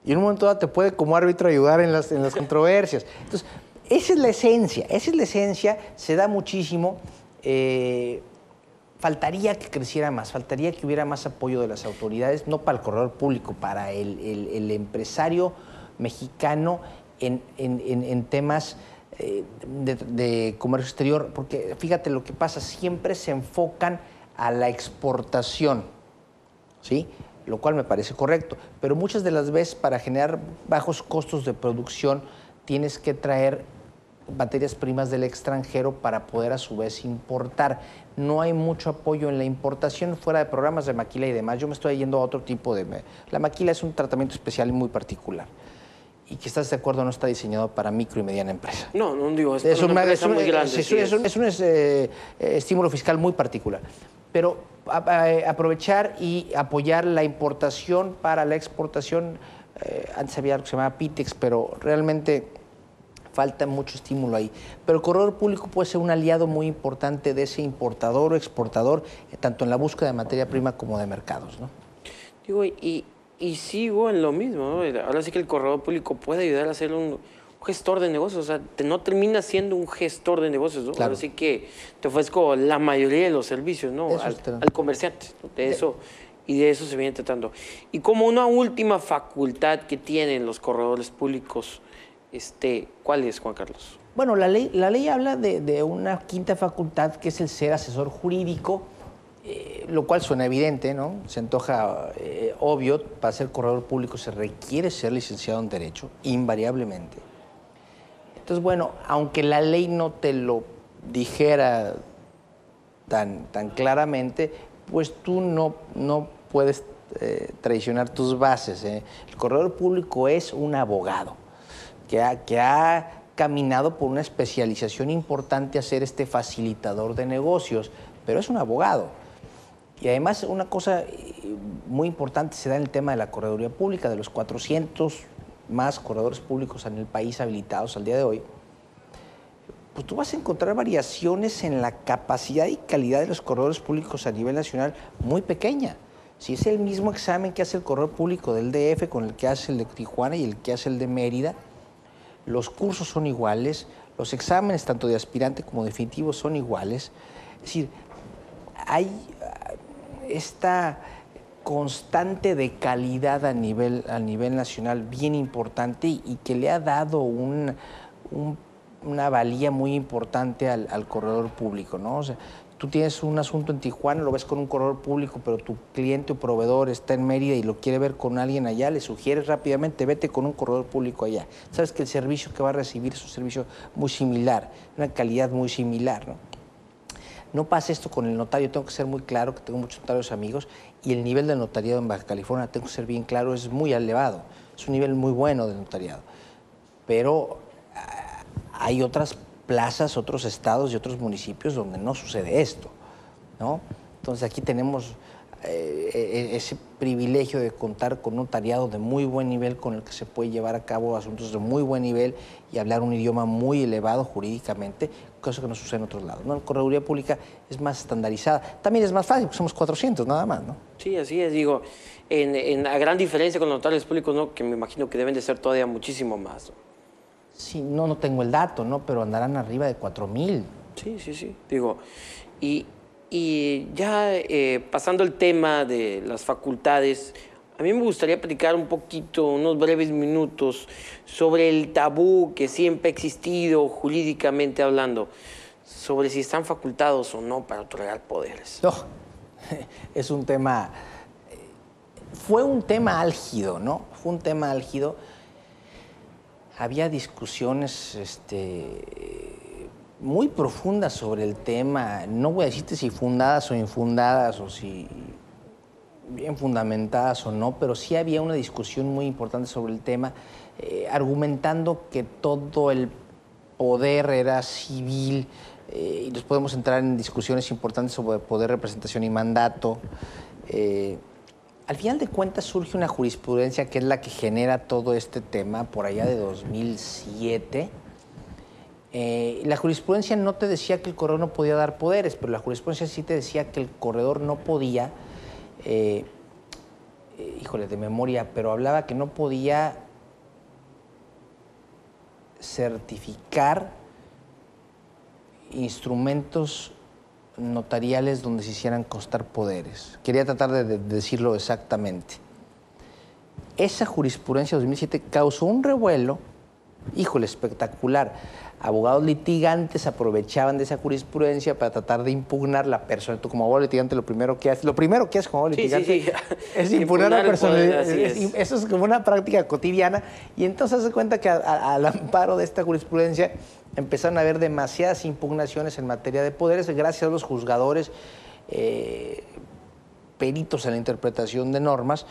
Y en un momento dado te puede como árbitro ayudar en las controversias. Entonces, esa es la esencia, se da muchísimo. Faltaría que creciera más, faltaría que hubiera más apoyo de las autoridades, no para el corredor público, para el empresario mexicano en temas de comercio exterior, porque fíjate lo que pasa, siempre se enfocan a la exportación, ¿sí? Lo cual me parece correcto, pero muchas de las veces para generar bajos costos de producción tienes que traer materias primas del extranjero para poder a su vez importar. No hay mucho apoyo en la importación fuera de programas de maquila y demás. Yo me estoy yendo a otro tipo de... La maquila es un tratamiento especial y muy particular. Y que estás de acuerdo, no está diseñado para micro y mediana empresa. No digo, es una empresa muy grande. Es un estímulo fiscal muy particular. Pero aprovechar y apoyar la importación para la exportación, antes había algo que se llamaba PITEX, pero realmente falta mucho estímulo ahí. Pero el corredor público puede ser un aliado muy importante de ese importador o exportador, tanto en la búsqueda de materia prima como de mercados, ¿no? Digo, y sigo en lo mismo, ¿no? Ahora sí que el corredor público puede ayudar a ser un gestor de negocios, o sea, no termina siendo un gestor de negocios, ¿no? Claro. Ahora sí que te ofrezco la mayoría de los servicios, ¿no? Al comerciante, ¿no? De eso se viene tratando. Y como una última facultad que tienen los corredores públicos, ¿cuál es, Juan Carlos? Bueno, la ley habla de una quinta facultad que es el ser asesor jurídico, lo cual suena evidente, ¿no? Se antoja obvio. Para ser corredor público se requiere ser licenciado en Derecho, invariablemente. Entonces, bueno, aunque la ley no te lo dijera tan claramente, pues tú no puedes traicionar tus bases, ¿eh? El corredor público es un abogado que ha caminado por una especialización importante a ser facilitador de negocios, pero es un abogado. Y además una cosa muy importante se da en el tema de la correduría pública, de los 400 más corredores públicos en el país habilitados al día de hoy, pues tú vas a encontrar variaciones en la capacidad y calidad de los corredores públicos a nivel nacional muy pequeña. Si es el mismo examen que hace el corredor público del DF con el que hace el de Tijuana y el que hace el de Mérida, los cursos son iguales, los exámenes tanto de aspirante como definitivo son iguales. Es decir, hay esta constante de calidad a nivel nacional bien importante y que le ha dado una valía muy importante al corredor público, ¿no? O sea, tú tienes un asunto en Tijuana, lo ves con un corredor público, pero tu cliente o proveedor está en Mérida y lo quiere ver con alguien allá, le sugieres rápidamente, vete con un corredor público allá. Sabes que el servicio que va a recibir es un servicio muy similar, una calidad muy similar, ¿no? No pasa esto con el notario, tengo que ser muy claro, que tengo muchos notarios amigos, y el nivel del notariado en Baja California, tengo que ser bien claro, es muy elevado, es un nivel muy bueno de notariado. Pero hay otras plazas, otros estados y otros municipios donde no sucede esto, ¿no? Entonces aquí tenemos ese privilegio de contar con un notariado de muy buen nivel con el que se puede llevar a cabo asuntos de muy buen nivel y hablar un idioma muy elevado jurídicamente, cosa que no sucede en otros lados, ¿no? La correduría pública es más estandarizada. También es más fácil, porque somos 400 nada más, ¿no? Sí, así es, digo, a gran diferencia con los notarios públicos, ¿no? Que me imagino que deben de ser todavía muchísimo más, ¿no? Sí, no tengo el dato, ¿no? Pero andarán arriba de 4,000. Sí, digo, y ya pasando el tema de las facultades, a mí me gustaría platicar un poquito, unos breves minutos, sobre el tabú que siempre ha existido jurídicamente hablando, sobre si están facultados o no para otorgar poderes. No, es un tema, fue un tema álgido, ¿no? Fue un tema álgido. Había discusiones muy profundas sobre el tema. No voy a decirte si fundadas o infundadas, o si bien fundamentadas o no, pero sí había una discusión muy importante sobre el tema, argumentando que todo el poder era civil, y nos podemos entrar en discusiones importantes sobre poder, representación y mandato. Al final de cuentas surge una jurisprudencia que es la que genera todo este tema, por allá de 2007. La jurisprudencia no te decía que el corredor no podía dar poderes, pero la jurisprudencia sí te decía que el corredor no podía, híjole, de memoria, pero hablaba que no podía certificar instrumentos notariales donde se hicieran constar poderes. Quería tratar de decirlo exactamente. Esa jurisprudencia de 2007 causó un revuelo, híjole, espectacular. Abogados litigantes aprovechaban de esa jurisprudencia para tratar de impugnar la persona. Tú como abogado litigante lo primero que haces como abogado litigante es impugnar la personalidad. Eso es como una práctica cotidiana. Y entonces se cuenta que al amparo de esta jurisprudencia empezaron a haber demasiadas impugnaciones en materia de poderes, gracias a los juzgadores, peritos en la interpretación de normas,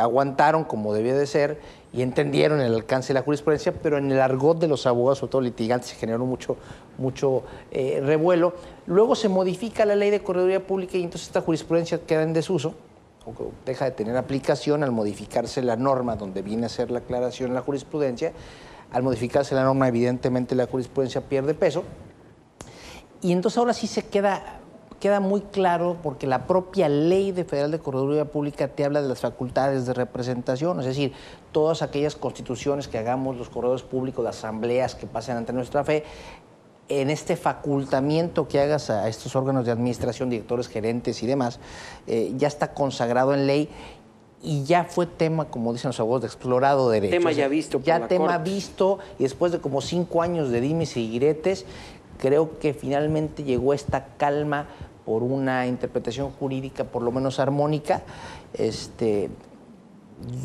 aguantaron como debía de ser y entendieron el alcance de la jurisprudencia, pero en el argot de los abogados, sobre todo litigantes, se generó mucho revuelo. Luego se modifica la ley de correduría pública y entonces esta jurisprudencia queda en desuso, o deja de tener aplicación al modificarse la norma donde viene a ser la aclaración en la jurisprudencia. Al modificarse la norma, evidentemente la jurisprudencia pierde peso. Y entonces ahora sí se queda muy claro, porque la propia ley federal de correduría pública te habla de las facultades de representación, es decir, todas aquellas constituciones que hagamos los corredores públicos, las asambleas que pasen ante nuestra fe, en este facultamiento que hagas a estos órganos de administración, directores, gerentes y demás, ya está consagrado en ley. Y ya fue tema, como dicen los abogados, de explorado derecho. Tema ya visto por la tema Corte. visto, y después de como 5 años de dimes y diretes, creo que finalmente llegó esta calma por una interpretación jurídica por lo menos armónica.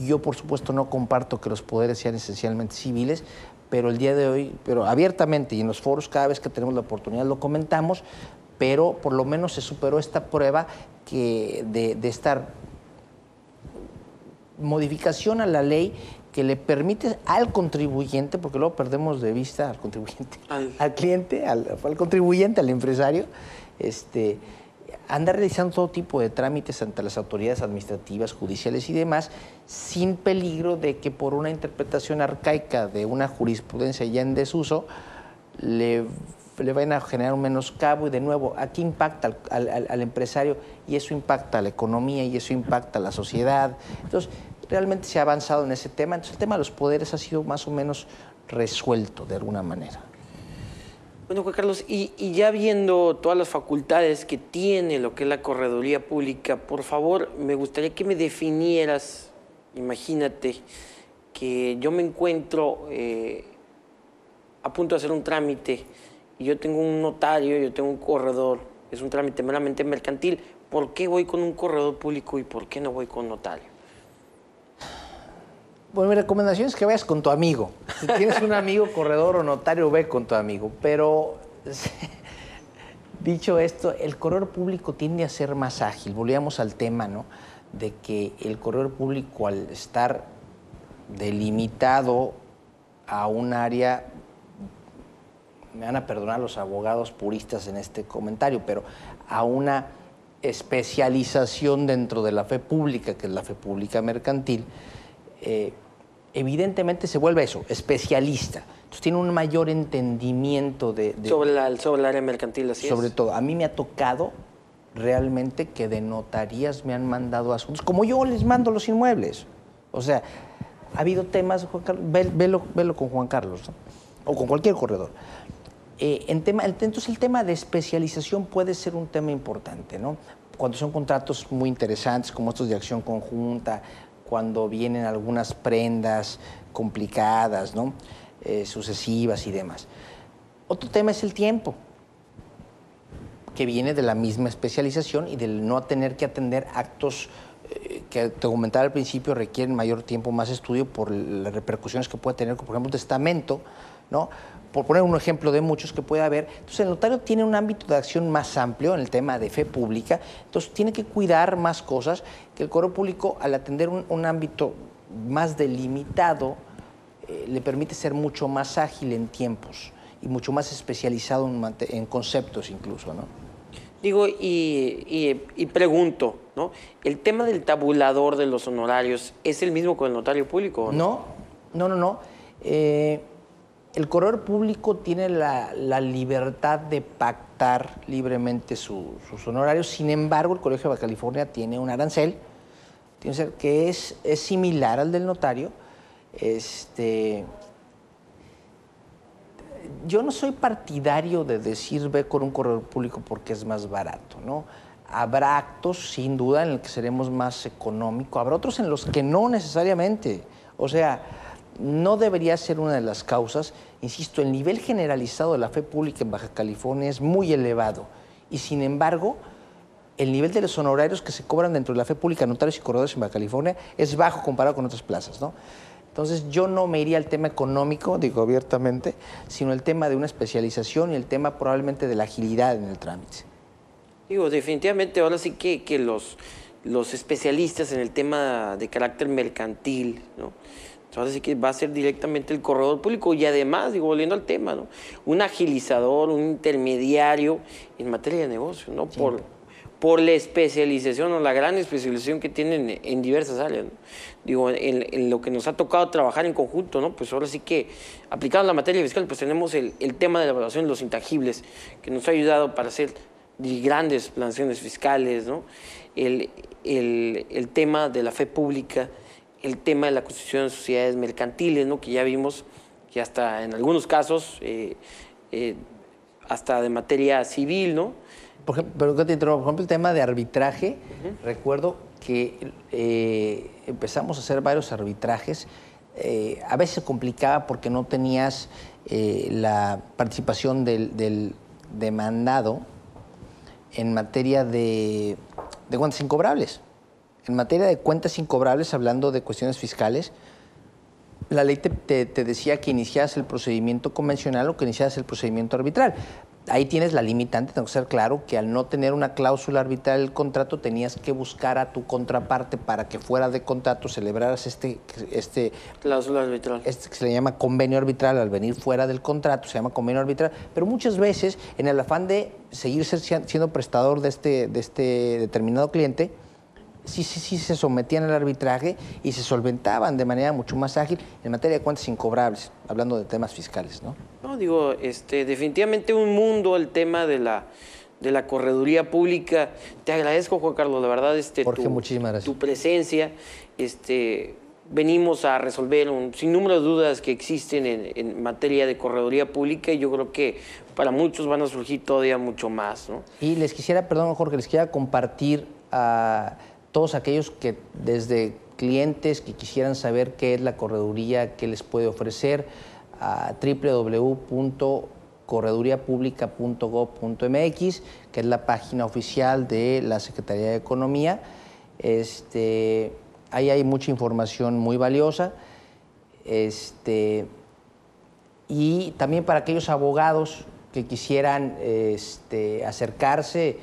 Yo, por supuesto, no comparto que los poderes sean esencialmente civiles, pero el día de hoy, pero abiertamente y en los foros, cada vez que tenemos la oportunidad lo comentamos, pero por lo menos se superó esta prueba de estar modificación a la ley que le permite al contribuyente, porque luego perdemos de vista al contribuyente, al cliente, al contribuyente, al empresario, anda realizando todo tipo de trámites ante las autoridades administrativas, judiciales y demás, sin peligro de que por una interpretación arcaica de una jurisprudencia ya en desuso le vayan a generar un menoscabo. Y de nuevo, aquí impacta al empresario, y eso impacta a la economía, y eso impacta a la sociedad. Entonces, realmente se ha avanzado en ese tema. Entonces, el tema de los poderes ha sido más o menos resuelto de alguna manera. Bueno, Juan Carlos, y ya viendo todas las facultades que tiene lo que es la correduría pública, por favor, me gustaría que me definieras, imagínate, que yo me encuentro a punto de hacer un trámite, y yo tengo un notario, yo tengo un corredor, es un trámite meramente mercantil. ¿Por qué voy con un corredor público y por qué no voy con notario? Bueno, mi recomendación es que vayas con tu amigo. Si tienes un amigo corredor o notario, ve con tu amigo. Pero, dicho esto, el corredor público tiende a ser más ágil. Volvíamos al tema, ¿no?, de que el corredor público, al estar delimitado a un área, me van a perdonar los abogados puristas en este comentario, pero a una especialización dentro de la fe pública, que es la fe pública mercantil, evidentemente se vuelve eso, especialista. Entonces tiene un mayor entendimiento sobre el área mercantil, así sobre es. todo. A mí me ha tocado realmente que de notarías me han mandado asuntos, como yo les mando los inmuebles. O sea, ha habido temas, Juan Carlos, velo con Juan Carlos, ¿no? O con cualquier corredor. Entonces el tema de especialización puede ser un tema importante, ¿no? Cuando son contratos muy interesantes, como estos de acción conjunta, cuando vienen algunas prendas complicadas, ¿no? Sucesivas y demás. Otro tema es el tiempo, que viene de la misma especialización y del no tener que atender actos que te comentaba al principio requieren mayor tiempo, más estudio por las repercusiones que puede tener, por ejemplo, un testamento, ¿no? Por poner un ejemplo de muchos que puede haber. Entonces, el notario tiene un ámbito de acción más amplio en el tema de fe pública, entonces tiene que cuidar más cosas que el correo público, al atender un ámbito más delimitado, le permite ser mucho más ágil en tiempos y mucho más especializado en conceptos incluso, ¿no? Digo, y pregunto, ¿no? ¿El tema del tabulador de los honorarios es el mismo con el notario público? No. El corredor público tiene la libertad de pactar libremente sus honorarios. Sin embargo, el Colegio de Baja California tiene un arancel que es similar al del notario. Yo no soy partidario de decir ve con un corredor público porque es más barato, ¿no? Habrá actos, sin duda, en los que seremos más económicos, habrá otros en los que no necesariamente. O sea, no debería ser una de las causas. Insisto, el nivel generalizado de la fe pública en Baja California es muy elevado y, sin embargo, el nivel de los honorarios que se cobran dentro de la fe pública, notarios y corredores en Baja California, es bajo comparado con otras plazas, ¿no? Entonces, yo no me iría al tema económico, digo abiertamente, sino el tema de una especialización y el tema probablemente de la agilidad en el trámite. Digo, definitivamente ahora sí que los especialistas en el tema de carácter mercantil, ¿no? Ahora sí que va a ser directamente el corredor público y además, digo, volviendo al tema, ¿no? Un agilizador, un intermediario en materia de negocio, ¿no? Sí. Por la especialización o la gran especialización que tienen en diversas áreas, ¿no? Digo, en lo que nos ha tocado trabajar en conjunto, ¿no? Pues ahora sí que, aplicando la materia fiscal, pues tenemos el tema de la evaluación de los intangibles, que nos ha ayudado para hacer grandes planeaciones fiscales, ¿no? El tema de la fe pública, el tema de la constitución de sociedades mercantiles, ¿no? Que ya vimos que hasta en algunos casos, hasta de materia civil, ¿no? Por ejemplo, el tema de arbitraje, recuerdo que empezamos a hacer varios arbitrajes. A veces se complicaba porque no tenías la participación del demandado en materia de cuentas incobrables. En materia de cuentas incobrables, hablando de cuestiones fiscales, la ley te decía que iniciaras el procedimiento convencional o que iniciaras el procedimiento arbitral. Ahí tienes la limitante, tengo que ser claro, que al no tener una cláusula arbitral del contrato, tenías que buscar a tu contraparte para que fuera de contrato celebraras cláusula arbitral. Que se le llama convenio arbitral. Al venir fuera del contrato se llama convenio arbitral, pero muchas veces, en el afán de seguir siendo prestador de este determinado cliente, sí se sometían al arbitraje y se solventaban de manera mucho más ágil en materia de cuentas incobrables, hablando de temas fiscales, ¿no? No, digo, definitivamente un mundo el tema de la correduría pública. Te agradezco, Juan Carlos, la verdad, Jorge, muchísimas gracias. Tu presencia. Venimos a resolver un sinnúmero de dudas que existen en materia de correduría pública y yo creo que para muchos van a surgir todavía mucho más, ¿no? Y les quisiera, perdón, Jorge, les quisiera compartir a todos aquellos que desde clientes que quisieran saber qué es la correduría, qué les puede ofrecer, a www.correduriapublica.gov.mx, que es la página oficial de la Secretaría de Economía. Ahí hay mucha información muy valiosa. Y también para aquellos abogados que quisieran acercarse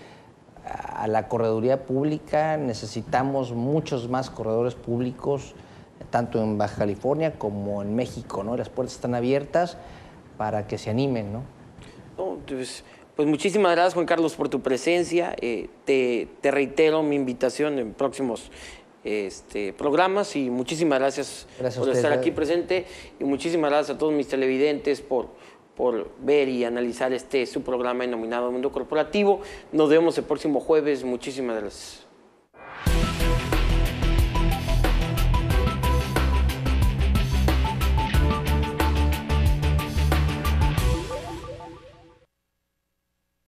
a la correduría pública, necesitamos muchos más corredores públicos, tanto en Baja California como en México, ¿no? Las puertas están abiertas para que se animen, ¿no? No, pues Pues muchísimas gracias, Juan Carlos, por tu presencia. Te reitero mi invitación en próximos programas y muchísimas gracias por estar aquí presente y muchísimas gracias a todos mis televidentes por ver y analizar su programa denominado Mundo Corporativo. Nos vemos el próximo jueves. Muchísimas gracias.